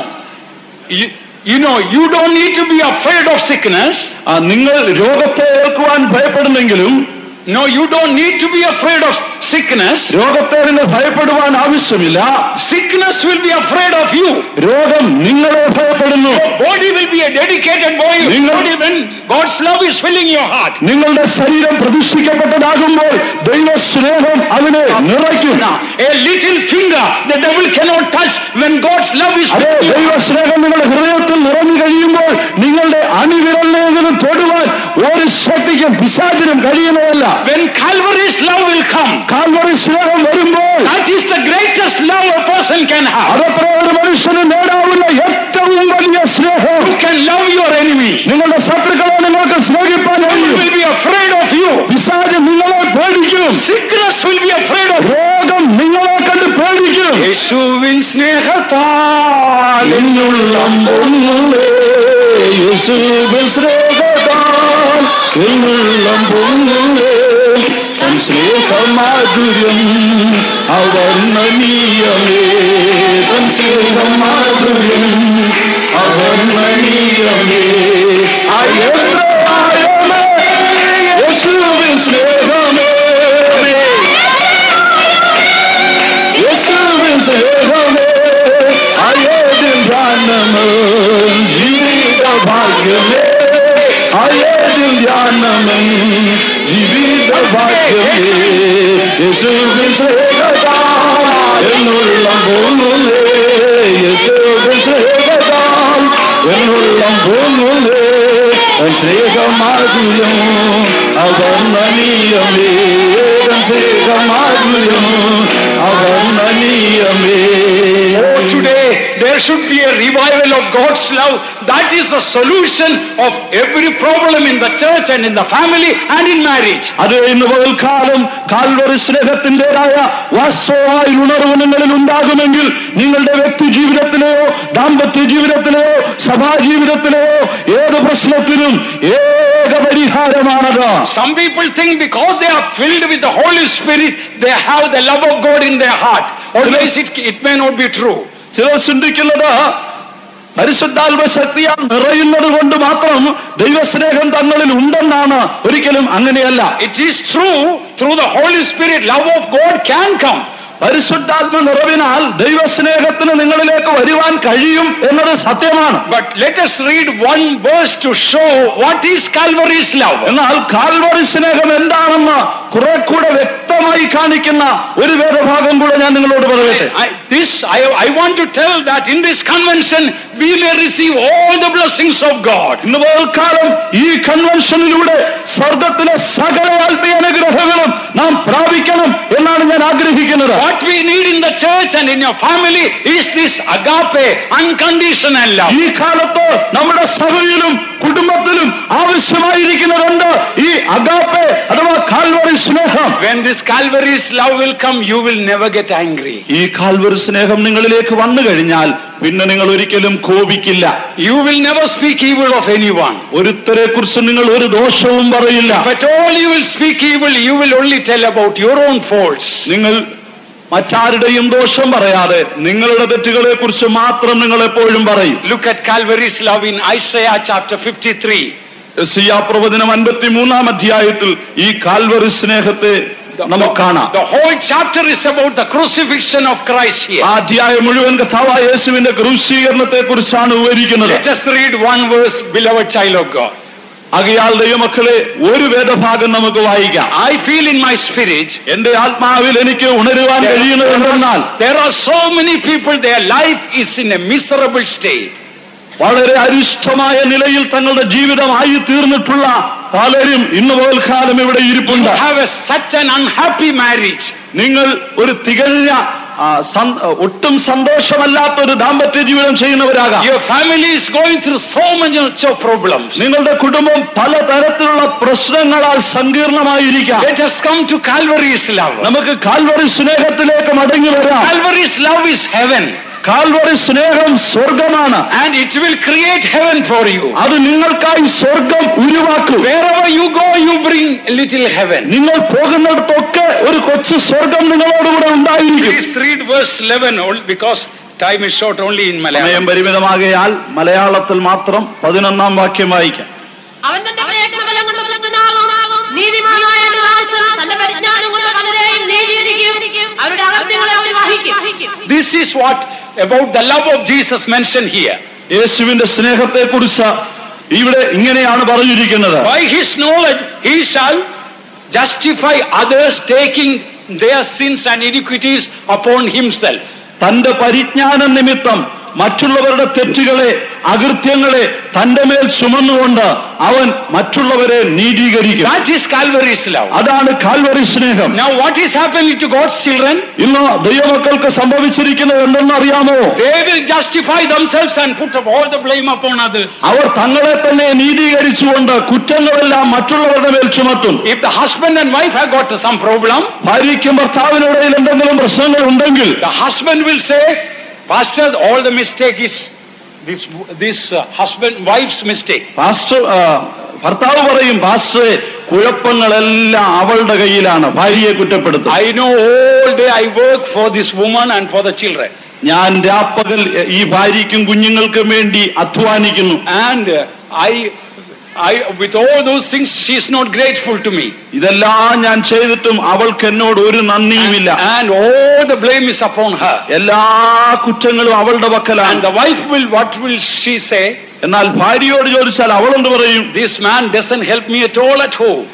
You know, you don't need to be afraid of sickness. നിങ്ങൾ രോഗത്തെ ഏൽക്കുവാൻ ഭയപ്പെടുന്നെങ്കിലും, no, you don't need to be afraid of sickness. രോഗത്തെ നിങ്ങൾ ഭയപ്പെടുവാൻ ആവശ്യമില്ല. Sickness will be afraid of you. രോഗം നിങ്ങളെ ഭയപ്പെടുന്നു. Your body will be a dedicated body when God's love is filling your heart. നിങ്ങളുടെ ശരീരം പ്രതിഷ്ഠിക്കപ്പെട്ടതാകുമ്പോൾ ദൈവ സ്നേഹം അതിനെ നിറയ്ക്കും. A little finger the devil cannot touch when God's love is filling you. ദൈവ സ്നേഹം നിങ്ങളുടെ ഹൃദയത്തിൽ നിറഞ്ഞു കഴിയുമ്പോൾ നിങ്ങളുടെ അണിവിരലിനെങ്കിലും തൊടുവാൻ ഒരു ശക്തിക്കും പിശാചിനും കഴിയുന്നതല്ല. When Calvary's love will come, Calvary സ്നേഹം വരുമ്പോൾ, that is the greatest love a person can have. അതത്ര ഒരു മനുഷ്യന് നേടാവുന്ന ഏറ്റവും വലിയ സ്നേഹം. You can love your enemy. നിങ്ങളുടെ ശത്രുക്കളെ നിങ്ങൾക്ക് സ്നേഹിപ്പാൻ കഴിയും. Will be afraid of you. പിശാച് നിങ്ങളെ പേടിക്കും. Sickness will be afraid of you. രോഗം നിങ്ങളെ കണ്ട് പേടിക്കും. യേശുവിൻ സ്നേഹത്താൽ എന്നുള്ളം പൊങ്ങുന്നേ, യേശുവിൻ സ്നേഹത്താൽ എന്നുള്ളം പൊങ്ങുന്നേ, തൻ സ്നേഹമാധുര്യം അവർണ്ണനീയമേ, തൻ സ്നേഹമാധുര്യം അവർണ്ണനീയമേ. യേശുവിൻ സ്നേഹമേ, യേശുവിൻ സ്നേഹത്താൽ എന്നുള്ളം പൊങ്ങുന്നേ, യേശുവിൻ സ്നേഹത്താൽ എന്നുള്ളം പൊങ്ങുന്നേ, സ്നേഹമാകുലും അവർണ്ണനീയമേ, സ്നേഹമാകുലും അവർണ്ണനീയമേ. Today there should be a revival of God's love. That is the solution of every problem in the church and in the family and in marriage. അത് ഇന്ന് പകൽക്കാലം കാൽവറി സ്നേഹത്തിൻ്റെതായ വാസ്തവമായ ഉണർവ് നിങ്ങളിൽ ഉണ്ടാകുമെങ്കിൽ നിങ്ങളുടെ വ്യക്തി ജീവിതത്തിലെയോ ദാമ്പത്യ ജീവിതത്തിലെയോ സഭാ ജീവിതത്തിലെയോ ഏത് പ്രശ്നത്തിനും ഏക പരിഹാരമാണത്. Some people think because they are filled with the Holy Spirit, they have the love of God in their heart. Otherwise it may not be true. ചിലർ ചിന്തിക്കുന്നത് പരിശുദ്ധാത്മ ശക്തിയാൽ നിറയുന്നത് കൊണ്ട് മാത്രം ദൈവസ്നേഹം തങ്ങളിൽ ഉണ്ടെന്നാണ്. ഒരിക്കലും അങ്ങനെയല്ല. It is true, through the Holy Spirit, love of God can come. പരിശുദ്ധാത്മ നിറവിനാൽ ദൈവസ്നേഹത്തിന് നിങ്ങളിലേക്ക് വരുവാൻ കഴിയും എന്നത് സത്യമാണ്. But let us read one verse to show what is Calvary's love. എന്നാൽ കാൽവറി സ്നേഹം എന്താണെന്ന് കുറെ കൂടെ വ്യക്തമായി കാണിക്കുന്ന ഒരു വേദഭാഗം കൂടെ ഞാൻ നിങ്ങളോട് പറയട്ടെ. I want to tell that in this convention we may receive all the blessings of God. ഇന്ന് പകൽക്കാലം ഈ കൺവെൻഷനിലൂടെ സ്വർഗത്തിലെ സകല ആത്മീയ അനുഗ്രഹങ്ങളും നാം പ്രാപിക്കണം എന്നാണ് ഞാൻ ആഗ്രഹിക്കുന്നത്. What we need in the church and in your family is this agape, unconditional love. ഈ കാലത്ത് നമ്മുടെ സഭയിലും കുടുംബത്തിലും ആവശ്യമായിരിക്കുന്നതുണ്ട് ഈ അഗാപ്പെ അഥവാ കാൽവറി സ്നേഹം. When this Calvary's love will come, you will never get angry. ഈ കാൽവറി സ്നേഹം നിങ്ങളിലേക്ക് വന്നു കഴിഞ്ഞാൽ പിന്നെ നിങ്ങൾ ഒരിക്കലും കോപിക്കില്ല. You will never speak evil of anyone. ഒരുത്തരെ കുറിച്ച് നിങ്ങൾ ഒരു ദോഷവും പറയില്ല. If at all you will speak evil, you will only tell about your own faults. നിങ്ങൾ മറ്റാരുടെയും ദോഷം പറയാതെ നിങ്ങളുടെ തെറ്റുകളെ കുറിച്ച് മാത്രം നിങ്ങൾ എപ്പോഴും പറയും. Look at Calvary's love in Isaiah chapter 53. യെശയ്യാ പ്രവചനം 53-ാം അധ്യായത്തിൽ ഈ കാൽവറി സ്നേഹത്തെ നമുക്ക് കാണാം. The whole chapter is about the crucifixion of Christ here. ആ അധ്യായം മുഴുവൻ കർത്താവായ യേശുവിന്റെ ക്രൂശീകരണത്തെ കുറിച്ചാണ് വിവരിക്കുന്നത്. Let us read one verse, beloved child of God. ആകയാൽ ദൈവമക്കളെ ഒരു വേദഭാഗം നമുക്ക് വായിക്കാം. I feel in my spirit, എന്റെ ആത്മാവിൽ എനിക്ക് ഉണരുവാൻ കഴിയുന്നത് എന്തെന്നാൽ there are so many people, their life is in a miserable state. വളരെ അരിഷ്ടമായ നിലയിൽ തങ്ങളുടെ ജീവിതമായി തീർന്നിട്ടുള്ള പലരും ഇന്ന് പകൽക്കാലം ഇവിടെ ഇരിപ്പുണ്ട്. You have such an unhappy marriage. നിങ്ങൾ ഒരു തികഞ്ഞ ഒട്ടും സന്തോഷമല്ലാത്തൊരു ദാമ്പത്യ ജീവിതം ചെയ്യുന്നവരാകാം. Your family is going through so much of problems. നിങ്ങളുടെ കുടുംബം പല തരത്തിലുള്ള പ്രശ്നങ്ങളാൽ സങ്കീർണമായിരിക്കാം. Let us come to Calvary's love. നമുക്ക് കാൽവറി സ്നേഹത്തിലേക്ക് മടങ്ങി വരാം. Calvary's love is heaven. Calvary സ്നേഹം സ്വർഗമാണ്. And it will create heaven for you. അത് നിങ്ങൾക്കായി സ്വർഗം ഉരുവാക്കും. Wherever you go, you bring a little heaven. നിങ്ങൾ പോകുന്നിടത്തൊക്കെ ഒരു കൊച്ചു സ്വർഗം നിങ്ങളോടുകൂടെ ഉണ്ടായിരിക്കും. Please read verse 11 because time is short only in Malayalam. സമയം പരിമിതമാകയാൽ മലയാളത്തിൽ മാത്രം 11-ാം വാക്യം വായിക്കാം. അവൻ തന്റെ പ്രയത്നബലം കൊണ്ട് ബലവാനാകും. നീതിമാനായ ദാസൻ തന്റെ പരിജ്ഞാനം കൊണ്ട് പലരെയും നീതീകരിക്കും. അവരുടെ അകൃത്യങ്ങളെ അവൻ വഹിക്കും. This is what about the love of Jesus mentioned here. യേശുവിന്റെ സ്നേഹത്തെ കുറിച്ച് ഇവിടെ ഇങ്ങനെയാണ് പറഞ്ഞിരിക്കുന്നത്. By his knowledge he shall justify others, taking their sins and iniquities upon himself. തന്റെ പരിജ്ഞാന നിമിത്തം മറ്റുള്ളവരുടെ തെറ്റുകളെ അകൃത്യങ്ങളെ തന്റെ മേൽ ചുമന്നുകൊണ്ട് അവൻ മറ്റുള്ളവരെ നീതീകരിക്കും. That is Calvary's love. അതാണ് കാൽവറി സ്നേഹം. Now what is happening to God's children? ഇന്ന് ദൈവമക്കൾക്ക് സംഭവിച്ചിരിക്കുന്നത് എന്തെന്ന് അറിയാമോ? They will justify themselves and put up all the blame upon others. അവർ തങ്ങളെ തന്നെ നീതീകരിച്ചുകൊണ്ട് കുറ്റങ്ങളെല്ലാം മറ്റുള്ളവരുടെ മേൽ ചുമത്തും. If the husband and wife have got some problem, ഭാര്യയ്ക്കും ഭർത്താവിനിടയിൽ എന്തെങ്കിലും പ്രശ്നങ്ങൾ ഉണ്ടെങ്കിൽ the husband will say, Pastor, all the mistake is this husband wife's mistake. Pastor ഭർത്താവ് പറയും, പാസ്റ്ററെ കുഴപ്പങ്ങളെല്ലാം അവളുടെ കയ്യിലാണ്, ഭാര്യയെ കുറ്റപ്പെടുത്തും. I know all day I work for this woman and for the children. ഞാൻ രാപ്പകൽ ഈ ഭാര്യയ്ക്കും കുഞ്ഞുങ്ങൾക്കും വേണ്ടി അധ്വാനിക്കുന്നു. And I with all those things she is not grateful to me. ഇതെല്ലാം ഞാൻ ചെയ്തിട്ടും അവൾക്ക് എന്നോട് ഒരു നന്ദിയുമില്ല. And all the blame is upon her. എല്ലാ കുറ്റങ്ങളും അവളുടെ പക്കലാണ്. And the wife will, what will she say? എന്നാൽ ഭാര്യയോട് ചോദിച്ചാൽ അവൾ എന്ത് പറയും? This man doesn't help me at all at home.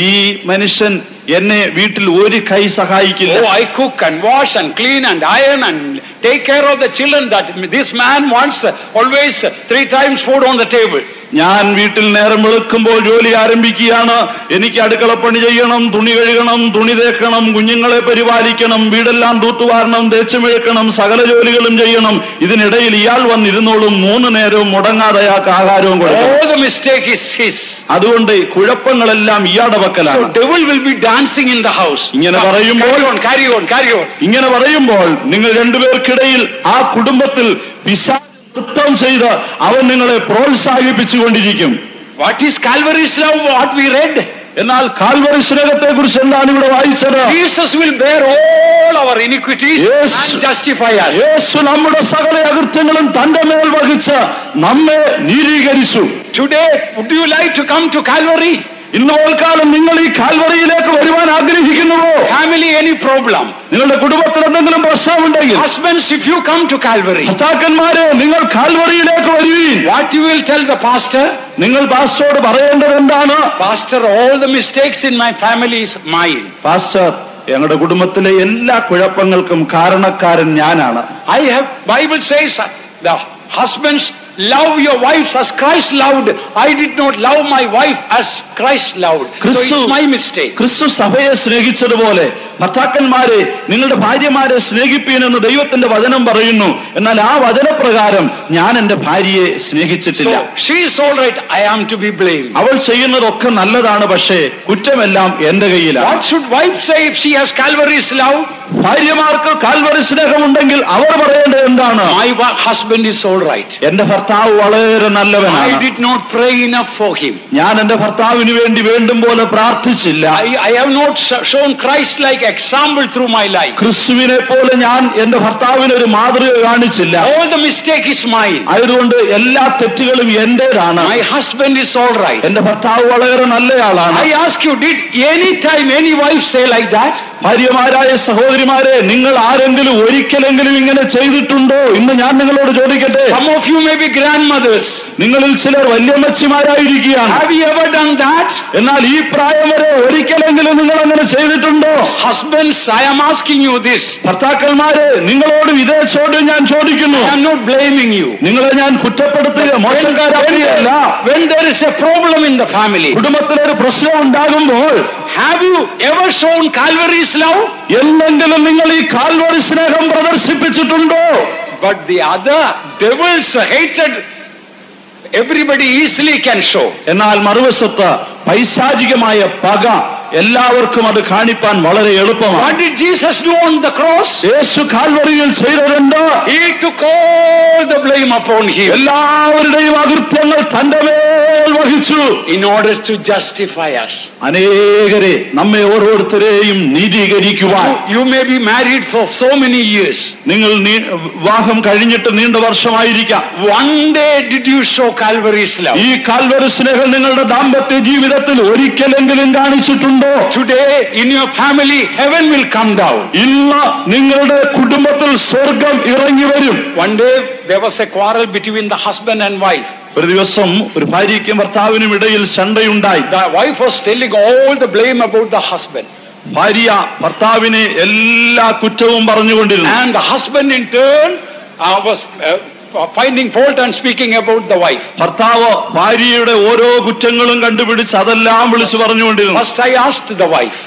ഈ മനുഷ്യൻ എന്നെ വീട്ടിൽ ഒരു കൈ സഹായിക്കില്ല. Oh, I cook and wash and clean and iron and take care of the children. That this man wants always 3 times food on the table. ഞാൻ വീട്ടിൽ നേരം വെളുക്കുമ്പോൾ ജോലി ആരംഭിക്കുകയാണ്. എനിക്ക് അടുക്കളപ്പണി ചെയ്യണം, തുണി കഴുകണം, തുണി തേക്കണം, കുഞ്ഞുങ്ങളെ പരിപാലിക്കണം, വീടെല്ലാം തൂത്തുവാരണം, തേച്ചു മെഴുക്കണം, സകല ജോലികളും ചെയ്യണം. ഇതിനിടയിൽ ഇയാൾ വന്നിരുന്നോളും 3 നേരവും മുടങ്ങാതെ അയാൾക്ക് ആഹാരവും കൊടുക്കണം. All the mistake is his. അതുകൊണ്ട് കുഴപ്പങ്ങളെല്ലാം ഇയാളുടെ പക്കലാണ്. So devil will be dancing in the house. ഇങ്ങനെ പറയുമ്പോൾ carry on. ഇങ്ങനെ പറയുമ്പോൾ നിങ്ങൾ രണ്ടുപേർക്കിടയിൽ ആ കുടുംബത്തിൽ പിശാച് നൃത്തം ചെയ്ത് അവൻ നിങ്ങളെ പ്രോത്സാഹിപ്പിച്ചുകൊണ്ടിരിക്കും. What is Calvary's love? What we read? എന്നാൽ കാൽവറി സ്നേഹത്തെ കുറിച്ച് എന്താണ് ഇവിടെ വായിച്ചത്? Jesus will bear all our iniquities and justify us. യേശു നമ്മുടെ സകല അകൃത്യങ്ങളും തന്റെ മേൽ വഹിച്ച് നമ്മെ നീതീകരിച്ചു. Today, would you like to come to Calvary? ഇന്ന് പോൽക്കാലം നിങ്ങൾ ഈ കാൽവറിയിലേക്ക് വരുവാൻ ആഗ്രഹിക്കുന്നുവോ? Family, any problem? നിങ്ങളുടെ കുടുംബത്തിൽ എന്തെങ്കിലും പ്രശ്നമുണ്ടെങ്കിൽ, Husbands, if you come to Calvary, ഭർത്താക്കന്മാരെ നിങ്ങൾ കാൽവറിയിലേക്ക് വരുവീൻ. what you will tell the pastor? നിങ്ങൾ പാസ്റ്ററോട് പറയേണ്ടത് എന്താണ്? Pastor, all the mistakes in my family is mine. Pastor, ഞങ്ങളുടെ കുടുംബത്തിലെ എല്ലാ കുഴപ്പങ്ങൾക്കും കാരണക്കാരൻ ഞാനാണ്. Bible says the husbands love your wives as Christ loved. I did not love my wife as Christ loved. So it's my mistake. ക്രിസ്തു സഭയെ സ്നേഹിച്ചതുപോലെ ഭർത്താക്കന്മാരെ നിങ്ങളുടെ ഭാര്യമാരെ സ്നേഹിപ്പീൻ എന്ന് ദൈവത്തിന്റെ വചനം പറയുന്നു. എന്നാൽ ആ വചനപ്രകാരം ഞാൻ എന്റെ ഭാര്യയെ സ്നേഹിച്ചിട്ടില്ല. So she is all right, I am to be blamed. അവൾ ചെയ്യുന്നതൊക്കെ നല്ലതാണ്, പക്ഷേ കുറ്റമെല്ലാം എന്റെ കയ്യിലാണ്. What should wife say if she has Calvary's love? ഭാര്യമാർക്ക് കാൽവറി സ്നേഹമുണ്ടെങ്കിൽ അവർ പറയേണ്ടത് എന്താണ്? My husband is all right. എന്റെ ഭർത്താവ് വളരെ നല്ലവനാണ്. I did not pray enough for him. ഞാൻ എന്റെ ഭർത്താവിന് വേണ്ടി വേണ്ടും പോലെ പ്രാർത്ഥിച്ചില്ല. I have not shown Christ like example through my life. ക്രിസ്തുവിനെ പോലെ ഞാൻ എന്റെ ഭർത്താവിന് ഒരു മാതൃക കാണിച്ചില്ല. All the mistake is mine. അതുകൊണ്ട് എല്ലാ തെറ്റുകളും എന്റേതാണ്. My husband is all right. എന്റെ ഭർത്താവ് വളരെ നല്ലയാളാണ്. I ask you, did any time any wife say like that? ഭാര്യമാരായ സഹോദരിമാരെ, നിങ്ങൾ ആരെങ്കിലും ഒരിക്കലെങ്കിലും ഇങ്ങനെ ചെയ്തിട്ടുണ്ടോ? ഇന്ന് ഞാൻ നിങ്ങളോട് ചോദിക്കട്ടെ. Some of you may be grandmothers. നിങ്ങളിൽ ചിലർ വല്യമ്മച്ചിമാരായിരിക്കുകയാണ്. Have you ever done that? എന്നാൽ ഈ പ്രായം വരെ ഒരിക്കലെങ്കിലും നിങ്ങൾ അങ്ങനെ ചെയ്തിട്ടുണ്ടോ? Husbands, I am asking you this. ഭർത്താക്കന്മാരെ, നിങ്ങളോട് ഇതേ ചോദ്യം ഞാൻ ചോദിക്കുന്നു. I am not blaming you. നിങ്ങളെ ഞാൻ കുറ്റപ്പെടുത്തുക, മോശക്കാരാക്കുകയല്ല. When there is a problem in the family, കുടുംബത്തിലൊരു പ്രശ്നം ഉണ്ടാകുമ്പോൾ, have you ever shown Calvary's love? എന്തെങ്കിലും നിങ്ങൾ ഈ കാൽവറി സ്നേഹം പ്രദർശിപ്പിച്ചിട്ടുണ്ടോ? But the other devils hated everybody easily can show. എന്നാൽ മറുവശത്ത് പൈശാചികമായ പക എല്ലാവർക്കും അത് കാണിപ്പാൻ വളരെ എളുപ്പമാണ്. What did Jesus do on the cross? യേശു കാൽവറിയിൽ ചെയ്തതെന്ത്? He took all the blame upon him. എല്ലാവരുടെയും അകൃത്യങ്ങൾ തന്റെ മേൽ വഹിച്ചു. In order to justify us. അനേകരെ, നമ്മെ ഓരോരുത്തരെയും നീതീകരിക്കുവാൻ. You may be married for so many years. നിങ്ങൾ വിവാഹം കഴിഞ്ഞിട്ട് നീണ്ട വർഷമായിരിക്കാം. One day did you show Calvary's love? ഈ കാൽവറി സ്നേഹം നിങ്ങളുടെ ദാമ്പത്യ ജീവിതത്തിൽ ഒരിക്കലെങ്കിലും കാണിച്ചിട്ടുണ്ടോ? Today in your family heaven will come down. ഇന്ന് നിങ്ങളുടെ കുടുംബത്തിൽ സ്വർഗം ഇറങ്ങി വരും. One day there was a quarrel between the husband and wife. ഒരു ദിവസം ഒരു ഭാര്യയ്ക്കും ഭർത്താവിനും ഇടയിൽ ശണ്ടയുണ്ടായി. The wife was telling all the blame about the husband. ഭാര്യ ഭർത്താവിനെ എല്ലാ കുറ്റവും പറഞ്ഞുകൊണ്ടിരുന്നു. And the husband in turn was finding fault and speaking about the wife. ഭർത്താവ് ഭാര്യയുടെ ഓരോ കുറ്റങ്ങളും കണ്ടുപിടിച്ച് അതെല്ലാം വിളിച്ചു പറഞ്ഞുകൊണ്ടിരുന്നു. First I asked the wife.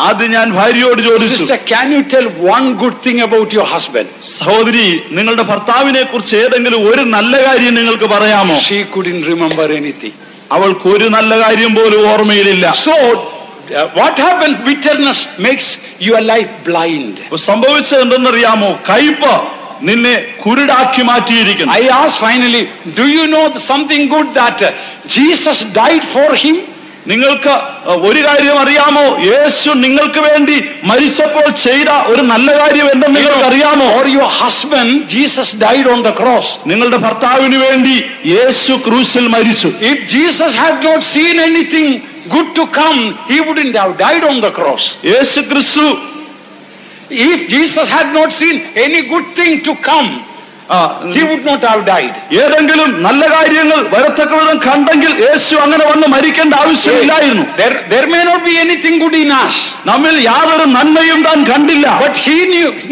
ആദ്യം ഞാൻ ഭാര്യയോട് ചോദിച്ചു, Sister, can you tell one good thing about your husband? സഹോദരി, നിങ്ങളുടെ ഭർത്താവിനെ കുറിച്ച് ഏതെങ്കിലും ഒരു നല്ല കാര്യം നിങ്ങൾക്ക് പറയാമോ? She couldn't remember anything. അവൾക്ക് ഒരു നല്ല കാര്യം പോലും ഓർമ്മയിലില്ല. So what happened? Bitterness makes your life blind. സംഭവിച്ചത് എന്തെന്നറിയാമോ? കയ്പ് നിന്നെ കുരുടാക്കി മാറ്റിയിരിക്കുന്നു. I asked finally, do you know something good that Jesus died for him? നിങ്ങൾക്ക് ഒരു കാര്യം അറിയാമോ? യേശു നിങ്ങൾക്ക് വേണ്ടി മരിച്ചപ്പോൾ ചെയ്ത ഒരു നല്ല കാര്യം എന്തെന്ന് നിങ്ങൾക്ക് അറിയാമോ? Or your husband, Jesus died on the cross. നിങ്ങളുടെ ഭർത്താവിന് വേണ്ടി യേശു ക്രൂശിൽ മരിച്ചു. If Jesus had not seen anything good to come, he wouldn't have died on the cross. യേശു ക്രിസ്തു If Jesus had not seen any good thing to come, he would not have died. ഏതെങ്കിലും നല്ല കാര്യങ്ങൾ വരത്തക്ക വിധം കണ്ടെങ്കിൽ യേശു അങ്ങനെ വന്ന് മരിക്കേണ്ട ആവശ്യമില്ലായിരുന്നു. There may not be anything good in us. നമ്മിൽ യാതൊരു നന്മയും താൻ കണ്ടില്ല. But he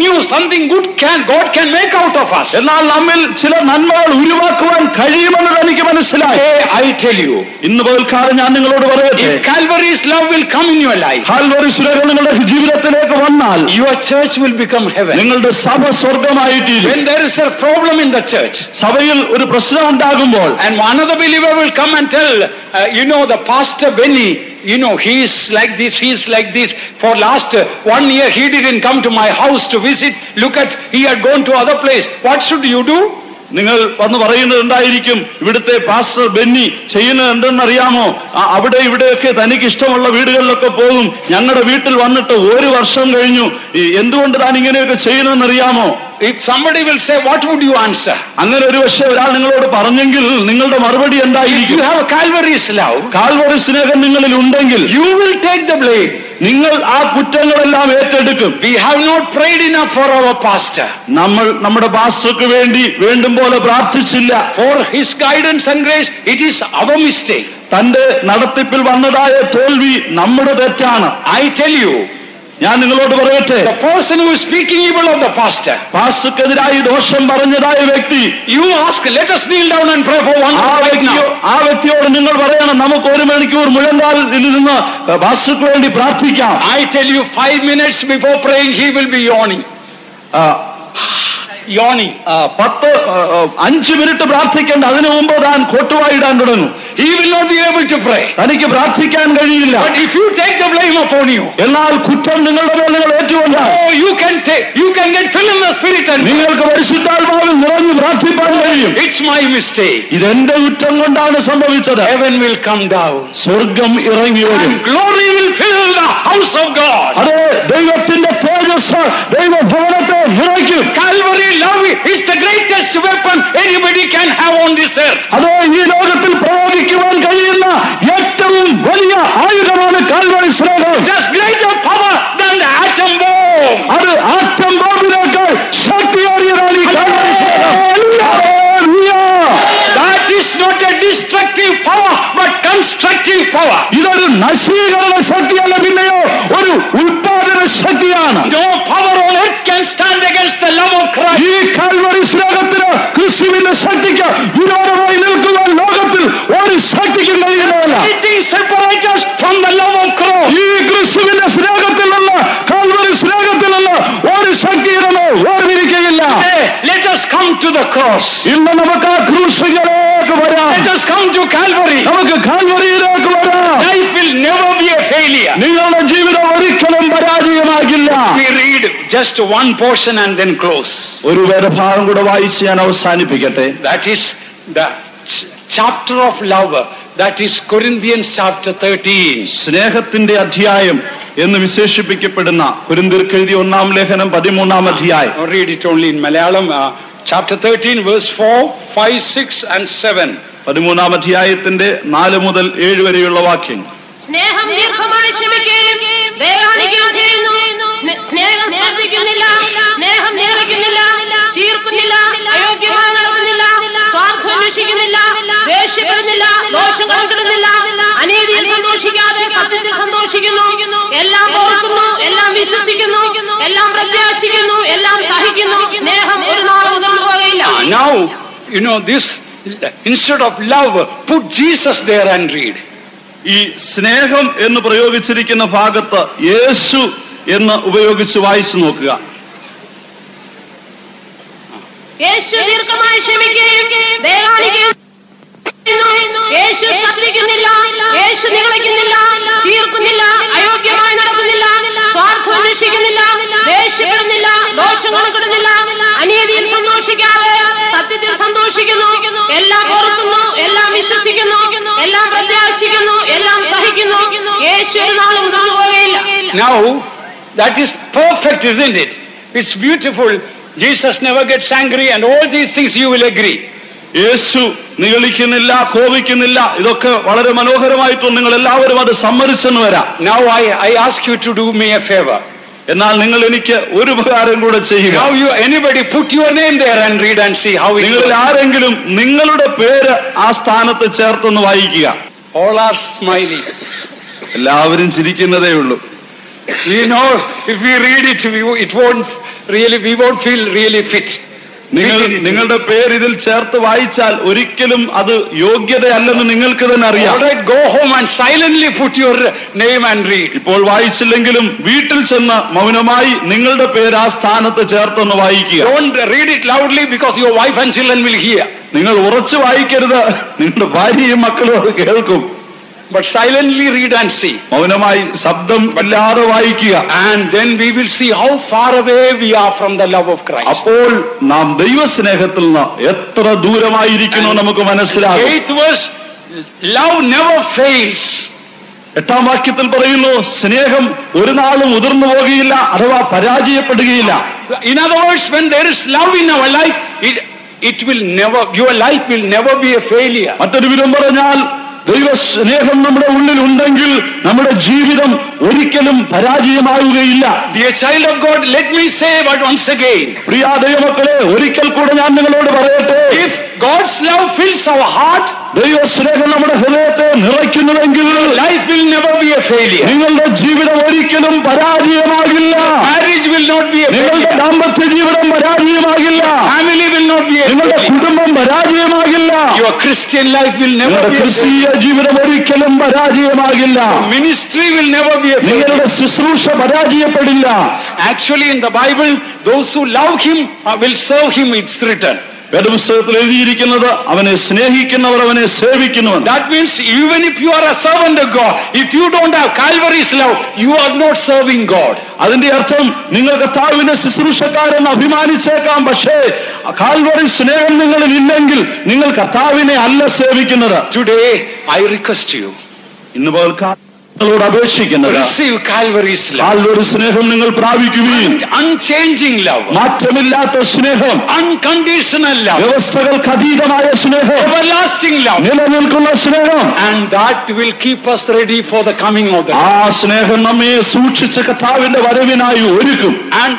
knew something good God can make out of us. എന്നാൽ നമ്മിൽ ചില നന്മകൾ ഉരുവാക്കുവാൻ കഴിയുമെന്ന് എനിക്ക് മനസ്സിലായി. I tell you, ഇന്ന് പകൽക്കാലം ഞാൻ നിങ്ങളോട് പറയട്ടെ, if Calvary's love will come in your life, Calvary സ്നേഹം നിങ്ങളുടെ ജീവിതത്തിലേക്ക് വന്നാൽ your church will become heaven. നിങ്ങളുടെ സഭ സ്വർഗമായിത്തീരും. When there is a problem in the church, സഭയിൽ ഒരു പ്രശ്നം ഉണ്ടാകുമ്പോൾ, and another believer will come and tell, the pastor Benny, he's like this. For last 1 year he didn't come to my house to visit. Look at, he had gone to other place. What should you do? നിങ്ങൾ വന്ന് പറയുന്നത് എന്തായിരിക്കും? ഇവിടുത്തെ pastor Benny ചെയ്യുന്നത് എന്തെന്നറിയാമോ? അവിടെ ഇവിടെയൊക്കെ തനിക്ക് ഇഷ്ടമുള്ള വീടുകളിലൊക്കെ പോകും. ഞങ്ങളുടെ വീട്ടിൽ വന്നിട്ട് 1 വർഷം കഴിഞ്ഞു. എന്തുകൊണ്ട് താൻ ഇങ്ങനെയൊക്കെ ചെയ്യുന്നതെന്നറിയാമോ? If somebody will say, what would you answer? അങ്ങനെ ഒരു പക്ഷേ ഒരാൾ നിങ്ങളോട് പറഞ്ഞെങ്കിൽ നിങ്ങളുടെ മറുപടി എന്തായിരിക്കും? You have a Calvary's love. Calvary സ്നേഹം നിങ്ങളിൽ ഉണ്ടെങ്കിൽ you will take the blame. നിങ്ങൾ ആ കുറ്റങ്ങളെല്ലാം ഏറ്റെടുക്കും. We have not prayed enough for our pastor. നമ്മൾ നമ്മുടെ പാസ്റ്റർക്ക് വേണ്ടി വേണ്ടും പോലെ പ്രാർത്ഥിച്ചില്ല. For his guidance and grace, it is our mistake. തന്റെ നടത്തിപ്പിൽ വന്നതായ തോൽവി നമ്മുടെ തെറ്റാണ്. I tell you, ഞാൻ നിങ്ങളോട് പറയട്ടെ, the person who is speaking evil of the pastor, പാസ്റ്റർക്കെതിരായി ദോഷം പറഞ്ഞതായ വ്യക്തി, you ask, let us kneel down and pray for one hour right now. ആ വ്യക്തിയോട് നിങ്ങൾ പറയണം, നമുക്ക് 1 മണിക്കൂർ മുഴങ്കാലിൽ ഇരുന്ന് പാസ്റ്റർക്ക് വേണ്ടി പ്രാർത്ഥിക്കാം. I tell you, 5 minutes before praying he will be yawning. 5 minute പ്രാർത്ഥിക്കേണ്ട, അതിനു മുമ്പ് താൻ കൊട്ടുവായിടാൻ തുടങ്ങും. He will not be able to pray. തനിക്ക് പ്രാർത്ഥിക്കാൻ കഴിയില്ല. But if you take the blame upon you, എന്നാൽ കുറ്റം നിങ്ങളുടെ മേൽ നിങ്ങൾ ഏറ്റുകൊണ്ടാൽ, you can get filled in the spirit and നിങ്ങൾക്ക് പരിശുദ്ധാത്മാവിൽ നിറഞ്ഞു പ്രാർത്ഥിക്കാൻ കഴിയും. It's my mistake. ഇതെന്റെ കുറ്റം കൊണ്ടാണ് സംഭവിച്ചത്. Heaven will come down. സ്വർഗം ഇറങ്ങി വരും. Glory will fill the house of God. അതെ, ദൈവത്തിന്റെ തേജസ്സ് ദൈവഭവനത്തെ നിറയ്ക്കും. Calvary love is the greatest weapon anybody can have on this earth. അതെ, ഈ ലോകത്തിൽ പ്രയോഗിക്കുവാൻ കഴിയുന്ന ഏറ്റവും വലിയ ആയുധമാണ് കാൽവറി സ്നേഹം. Just greater power than the atom bomb. അത് ആറ്റം ബോംബിനേക്കാൾ ശക്തിയേറിയതാണ് ഈ കാൽവറി സ്നേഹം. That is not a destructive power but constructive power. ഇതൊരു നശീകരണ ശക്തിയല്ല, പിന്നെയോ ഒരു ഉൽപാദന ശക്തിയാണ്. No power on earth can stand against the love of Christ. ഈ കാൽവറി സ്നേഹത്തിന്, ക്രിസ്തുവിന്റെ ശക്തിക്ക് വിരോധമായി നിൽക്കുവാൻ ലോകത്തിൽ ഒരു ശക്തിക്കും കഴിയുന്നതല്ല. Anything separates us from the love of Christ. ഈ ക്രിസ്തുവിന്റെ സ്നേഹത്തിലുള്ള, കാൽവറി സ്നേഹത്തിലുള്ള ഒരു ശക്തിയിലോ വേർതിരിക്കുകയില്ല. Let us come to the cross. ഇന്ന് നമുക്ക് ആ ക്രൂശിലേക്ക് വരാം. Let us come to Calvary. നമുക്ക് കാൽവറിയിലേക്ക് വരാം. Life will never be a failure. നിങ്ങളുടെ ജീവിതം ഒരിക്കലും പരാജയമാകില്ല. We read just one portion and then close. ഒരു വേദഭാഗം കൂടെ വായിച്ച് ഞാൻ അവസാനിപ്പിക്കട്ടെ. That is the chapter of love. That is Corinthians chapter 13. സ്നേഹത്തിന്റെ അധ്യായം എന്ന് വിശേഷിപ്പിക്കപ്പെടുന്ന കൊരിന്ത്യർക്ക് എഴുതിയ 1-ാം ലേഖനം 13-ാം അധ്യായം. I'll read it only in Malayalam. Chapter 13 verse 4, 5, 6 and 7. 13-ാം അധ്യായത്തിന്റെ 4 മുതൽ 7 വരെയുള്ള വാക്യങ്ങൾ. സ്നേഹം ദീർഘമായി ക്ഷമിക്കുകയും ദയ കാണിക്കുകയും ചെയ്യുന്നു. സ്നേഹം സ്പർശിക്കുന്നില്ല, സ്നേഹം നിരസിക്കുന്നില്ല, ചീർക്കുന്നില്ല, അയോഗ്യമായി നടക്കുന്നില്ല, സ്വാർത്ഥം അന്വേഷിക്കുന്നില്ല, ദേഷ്യപ്പെടുന്നില്ല, ദോഷം കണക്കിടുന്നില്ല, അനീതിയിൽ സന്തോഷിക്കാതെ സത്യത്തിൽ സന്തോഷിക്കുന്നു, എല്ലാം ഓർക്കുന്നു, എല്ലാം വിശ്വസിക്കുന്നു, എല്ലാം പ്രത്യാശിക്കുന്നു, എല്ലാം സഹിക്കുന്നു. സ്നേഹം ഒരു നാളും ഉതർന്നു പോകയില്ല. Now, this, instead of love, put Jesus there and read. ഈ സ്നേഹം എന്ന് പ്രയോഗിച്ചിരിക്കുന്ന ഭാഗത്ത് യേശു എന്ന് ഉപയോഗിച്ച് വായിച്ചു നോക്കുക. യേശു ദീർഘമായി ക്ഷമിക്കുകയും ദയ കാണിക്കുകയും യേശു സ്പർശിക്കുന്നില്ല, യേശു നിഗളിക്കുന്നില്ല, ചീർക്കുന്നില്ല, അയോഗ്യമായി നടക്കുന്നില്ല, സ്വാർത്ഥം അന്വേഷിക്കുന്നില്ല, ദേഷ്യപ്പെടുന്നില്ല, ദോഷം കണക്കിടുന്നില്ല, അനീതിയിൽ സന്തോഷിക്കാതെ സത്യത്തിൽ സന്തോഷിക്കുന്നു, എല്ലാം ഓർക്കുന്നു, എല്ലാം വിശ്വസിക്കുന്നു, എല്ലാം പ്രത്യാശിക്കുന്നു, എല്ലാം സഹിക്കുന്നു. യേശു ഒരു നാളും മുതിർന്നു പോവുകയില്ല. Now, that is perfect, isn't it? It's beautiful. Jesus never gets angry and all these things you will agree. യേശു നിഗളിക്കുന്നില്ല, കോപിക്കുന്നില്ല, ഇതൊക്കെ വളരെ മനോഹരമായിട്ടും നിങ്ങൾ എല്ലാവരും അത് സമ്മതിച്ചെന്ന് വരാം. Now I ask you to do me a favor. എന്നാൽ നിങ്ങൾ എനിക്ക് ഒരു ഉപകാരം കൂടെ ചെയ്യുക. Now anybody put your name there and read and see how it നിങ്ങളിൽ goes. ആരെങ്കിലും നിങ്ങളുടെ പേര് ആ സ്ഥാനത്ത് ചേർത്തൊന്ന് വായിക്കുക. All are smiling. എല്ലാവരും ചിരിക്കുന്നതേ ഉള്ളൂ. We know if we read it, we won't feel really fit. നിങ്ങളുടെ പേര് ഇതിൽ ചേർത്ത് വായിച്ചാൽ ഒരിക്കലും അത് യോഗ്യതയല്ലെന്ന് നിങ്ങൾക്ക് തന്നെ അറിയാം. All right, go home and silently put your name and read. ഇപ്പോൾ വായിച്ചില്ലെങ്കിലും വീട്ടിൽ ചെന്ന് മൗനമായി നിങ്ങളുടെ പേര് ആ സ്ഥാനത്ത് ചേർത്തൊന്ന് വായിക്കുക. Don't read it loudly because your wife and children will hear. നിങ്ങൾ ഉറച്ചു വായിക്കരുത്, നിങ്ങളുടെ ഭാര്യയും മക്കളും അത് കേൾക്കും. But silently read and see. മൗനമായി ശബ്ദം ഇല്ലാതെ വായിക്കുക. And then we will see how far away we are from the love of Christ. അപ്പോൾ നാം ദൈവസ്നേഹത്തിൽ നിന്ന് എത്ര ദൂരമായിരിക്കുന്നു നമുക്ക് മനസ്സിലാകും. 8th verse, love never fails. 8ാം വാക്യത്തിൽ പറയുന്നു, സ്നേഹം ഒരു നാളും ഉതിർന്നു പോകുകയില്ല, അഥവാ പരാജയപ്പെടുകയില്ല. In other words, when there is love in our life, your life will never be a failure. മറ്റൊരു വിധം പറഞ്ഞാൽ ദൈവസ്നേഹം നമ്മുടെ ഉള്ളിൽ ഉണ്ടെങ്കിൽ നമ്മുടെ ജീവിതം ഒരിക്കലും പരാജയമാവുകയില്ല. Dear child of God, let me say but once again. പ്രിയ ദൈവമക്കളെ, ഒരിക്കൽ കൂടെ ഞാൻ നിങ്ങളോട് പറയട്ടെ, If God's love fills our heart, ദൈവസ്നേഹം നമ്മുടെ ഹൃദയത്തെ നിറയ്ക്കുന്നുവെങ്കിൽ life will never be a failure. നിങ്ങളുടെ ജീവിതം ഒരിക്കലും പരാജയമാകില്ല. Marriage will not be a നിങ്ങളുടെ failure. ദാമ്പത്യ ജീവിതം പരാജയമാകില്ല. Family will not be a നിങ്ങളുടെ failure. കുടുംബം പരാജയമാകില്ല. Your Christian life will never നിങ്ങളുടെ be a failure. ക്രിസ്തീയ ജീവിതം ഒരിക്കലും പരാജയമാകില്ല. Ministry will never be a failure. നിങ്ങളുടെ ശുശ്രൂഷ പരാജയപ്പെടില്ല. Actually, in the Bible, those who love Him will serve Him, it's written. വേദപുസ്തകത്തിൽ എഴുതിയിരിക്കുന്നത്, അവനെ സ്നേഹിക്കുന്നവർ അവനെ സേവിക്കുന്നുവെന്ന്. That means even if you are a servant of God, if you don't have Calvary's love, you are not serving God. അതിന്റെ അർത്ഥം നിങ്ങൾ കർത്താവിന്റെ ശുശ്രൂഷക്കാരെന്ന് അഭിമാനിച്ചേക്കാം, പക്ഷേ കാൽവറി സ്നേഹം നിങ്ങളിൽ ഇല്ലെങ്കിൽ നിങ്ങൾ കർത്താവിനെ അല്ല സേവിക്കുന്നത്. Today, I request you, ഇന്ന് നിങ്ങളോട് അപേക്ഷിക്കുന്നത്, receive Calvary's love. കാൽവറി സ്നേഹം നിങ്ങൾ പ്രാപിക്കുകയും Unchanging love, മാറ്റമില്ലാത്ത സ്നേഹം, unconditional love, വ്യവസ്ഥകൾക്ക് അതീതമായ സ്നേഹം, everlasting love, നിലനിൽക്കുന്ന സ്നേഹം. and that will keep us ready for the coming of the Lord. ആ സ്നേഹം നമ്മെ സൂക്ഷിച്ച് കർത്താവിന്റെ വരവിനായി ഒരുക്കും. And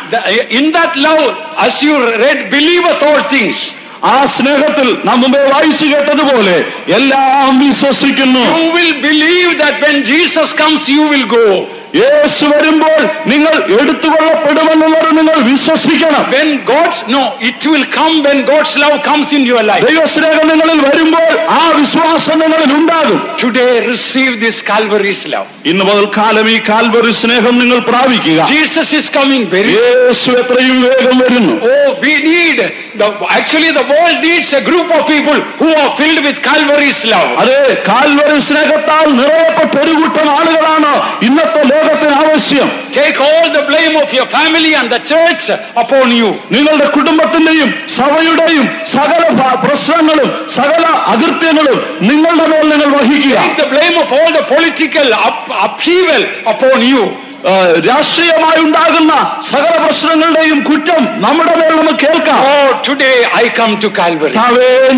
in that love, as you read, believeth all things. ആ സ്നേഹത്തിൽ നാം മുമ്പേ വായിച്ചു കേട്ടതുപോലെ എല്ലാം വിശ്വസിക്കുന്നു. You will believe that when Jesus comes, you will go. യേശു വരുമ്പോൾ നിങ്ങൾ എടുത്തുകൊള്ളപ്പെടുമെന്നുള്ളത് നിങ്ങൾ വിശ്വസിക്കണം. It will come when God's love comes in your life. ദൈവസ്നേഹം നിങ്ങളിൽ വരുമ്പോൾ ആ വിശ്വാസം നിങ്ങളിൽ ഉണ്ടാകും. Today, receive this Calvary's love. ഇന്ന് മുതൽ കാലം ഈ കാൽവറി സ്നേഹം നിങ്ങൾ പ്രാപിക്കുക. Jesus is coming very. യേശു എത്രയും വേഗം വരുന്നു. We need actually the world needs a group of people who are filled with Calvary's love. അതെ, കാൽവറി സ്നേഹത്താൽ നിറയപ്പെട്ട ഒരു കൂട്ടം ആളുകളാണ് ഇന്നത്തെ ലോകത്തിന് ആവശ്യം. Take all the blame of your family and the church upon you. നിങ്ങളുടെ കുടുംബത്തിന്റെയും സഭയുടെയും സകല പ്രശ്നങ്ങളും സകല അകൃത്യങ്ങളും നിങ്ങളുടെ മേൽ നിങ്ങൾ വഹിക്കുക. Take the blame of all the political upheaval upon you. രാഷ്ട്രീയമായി ഉണ്ടാകുന്ന സകല പ്രശ്നങ്ങളുടെയും കുറ്റം നമ്മുടെ മേൽ നമുക്ക് കേൾക്കാം. Oh, today I come to Calvary.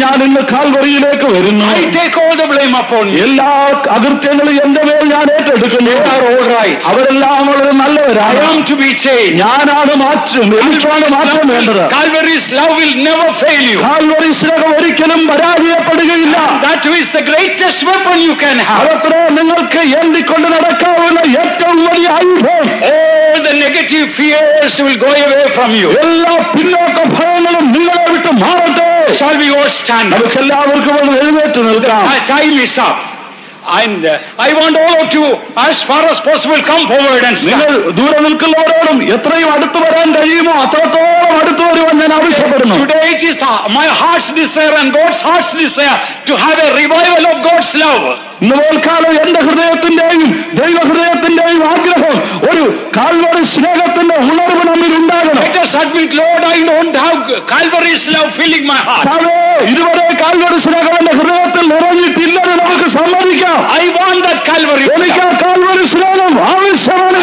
ഞാൻ ഇന്ന് കാൽവറിയിലേക്ക് വരുന്നു. I take all the blame upon you. എല്ലാ അകൃത്യങ്ങളും എന്റെ മേൽ ഞാൻ ഏറ്റെടുക്കുന്നു. They are all right. അവരെല്ലാം വളരെ നല്ലവരാണ്. I am to be changed. ഞാനാണ് മാറ്റം, എനിക്കാണ് മാറ്റം വേണ്ടത്. Calvary's love will never fail you. Calvary സ്നേഹം ഒരിക്കലും പരാജയപ്പെടുകയില്ല. That is the greatest weapon you can have. അതത്ര നിങ്ങൾക്ക് ഏന്തിക്കൊണ്ട് നടക്കാവുന്ന ഏറ്റവും വലിയ ആയുധം. All the negative fears will go away from you. എല്ലാ പിന്നോക്ക ഭയങ്ങളും നിങ്ങളെ വിട്ട് മാറട്ടെ. Shall we all stand? നമുക്ക് എല്ലാവർക്കും എഴുന്നേറ്റ് നിൽക്കാം. Time is up. And I want all of you, as far as possible, come forward and stand. നിങ്ങൾ ദൂരെ നിൽക്കുന്നവരോടും എത്രയും അടുത്ത് വരാൻ കഴിയുമോ അത്രത്തോളം അടുത്ത് വരുവാൻ ഞാൻ ആവശ്യപ്പെടുന്നു. Today it is my heart's desire and God's heart's desire to have a revival of God's love. ഇന്ന് പോൽക്കാലം എന്റെ ഹൃദയത്തിന്റെയും ദൈവഹൃദയത്തിന്റെയും ആഗ്രഹം ഒരു കാൽവറി സ്നേഹത്തിന്റെ ഉണർവ് നമ്മിൽ ഉണ്ടാകണം. Let us admit, Lord, I don't have Calvary's love filling my heart. ഇതുവരെ കാൽവറി സ്നേഹം എന്റെ ഹൃദയത്തിൽ നിറഞ്ഞിട്ടില്ലെന്ന് നമുക്ക് സമ്മതിക്കാം. I want that Calvary. എനിക്ക് ആ കാൽവറി സ്നേഹം ആവശ്യമാണ്.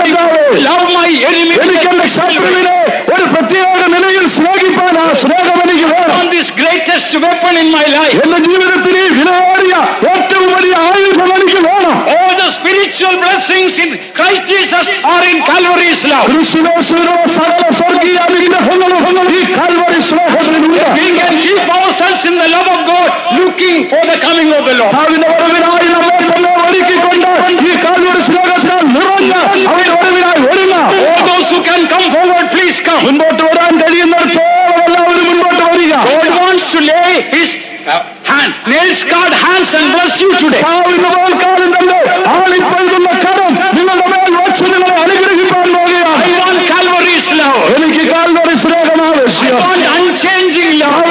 Love my enemy. എനിക്ക് എന്റെ ശത്രുവിനെ ഒരു പ്രത്യേക നിലയിൽ സ്നേഹിപ്പാൻ ആ സ്നേഹം എനിക്ക് വേണം. On this greatest weapon in my life. എന്റെ ജീവിതത്തിൽ വിലയേറിയ ഏറ്റവും വലിയ ആയുധം എനിക്ക് വേണം. All the spiritual spiritual blessings in Christ Jesus are in Calvary's love. ക്രിസ്തുയേശുവിലുള്ള സകല സ്വർഗീയ അനുഗ്രഹങ്ങളും ഈ Calvary സ്നേഹത്തിലുണ്ട്. We can keep ourselves in the love of God, looking for the coming of the Lord. അവന്റെ വരവിനായി നമ്മെ തന്നെ ഒരുക്കിക്കൊണ്ട് ഈ കാൽവരി സ്നേഹത്താൽ നിറഞ്ഞ് അവന്റെ വരവിനായി ഒരുങ്ങാം. All those who can come forward, please come. മുൻപോട്ട് വരാൻ കഴിയുന്നിടത്തോളം എല്ലാവരും മുൻപോട്ട് വരിക. God wants to lay his nail-scarred hands and bless you today. I want Calvary's love. I want unchanging love.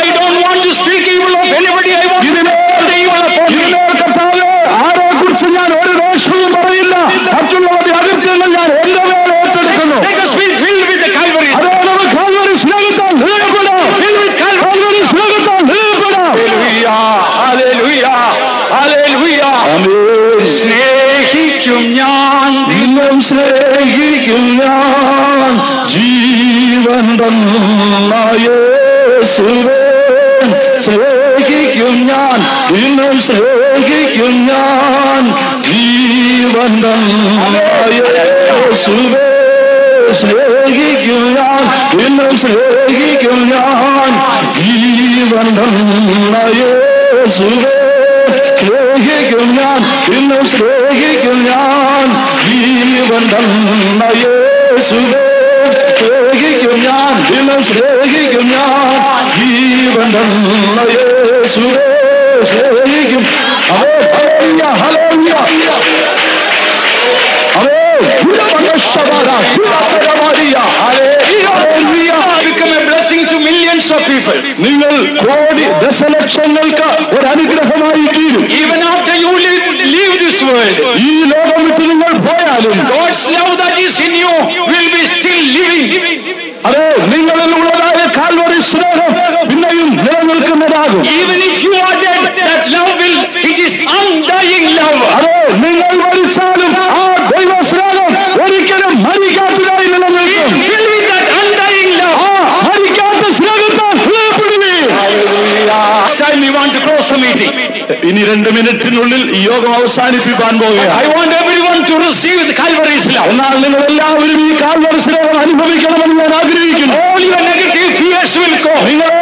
I don't want to speak evil of anybody. I want to speak evil of me. Let us be filled with the Calvary. Hallelujah. Hallelujah. സ്നേഹിക്കും ഞാൻ, നിന്നും സ്നേഹിക്കും ഞാൻ, ജീവൻ തന്ന യേശുവേ സ്നേഹിക്കും ഞാൻ, നിന്നും സ്നേഹിക്കും ഞാൻ, ജീവൻ തന്ന യേശുവേ സ്നേഹിക്കും ഞാൻ, നിന്നും സ്നേഹിക്കും ഞാൻ, ജീവൻ തന്ന യേശുവേ സ്നേഹിക്കും ഞാൻ, ഇന്നും സ്നേഹിക്കും ഞാൻ, ജീവൻ തന്ന യേശുവേ സ്നേഹിക്കും ഞാൻ, ഇന്നും സ്നേഹിക്കും ഞാൻ, ജീവൻ തന്ന യേശുവേ സ്നേഹിക്കും. Hallelujah hallelujah become a blessing to millions of people. നിങ്ങൾ കോടി ദശലക്ഷങ്ങൾക്ക് ഒരു അനുഗ്രഹമായി തീരും. Even after you leave this world, ഈ ലോകം വിട്ട് നിങ്ങൾ പോയാലും God's love that is in you will be still living. അതെ, നിങ്ങളിൽ ഉള്ളതായ കാൽവരി സ്നേഹം പിന്നെയും നിലനിൽക്കുന്നതാകും. Even if you are dead, that love will, it is undying love. അതെ, നിങ്ങൾ മരിച്ചാലും ആ ദൈവ സ്നേഹം ഒരിക്കലും മരിക്കാത്തതായി നിലനിൽക്കും. Fill with that undying love. ആ മരിക്കാത്ത സ്നേഹത്താൽ ഹൃദയപ്പെടുവീൻ. Next time we want to close the meeting. ഇനി 2 മിനിറ്റിനുള്ളിൽ ഈ യോഗം അവസാനിപ്പിക്കാൻ പോകുകയാണ്. I want everyone to receive the Calvary's love. എന്നാൽ നിങ്ങൾ എല്ലാവരും ഈ കാൽവരി സ്നേഹം അനുഭവിക്കണമെന്ന് ഞാൻ ആഗ്രഹിക്കുന്നു. All your negative fears will go. നിങ്ങളെ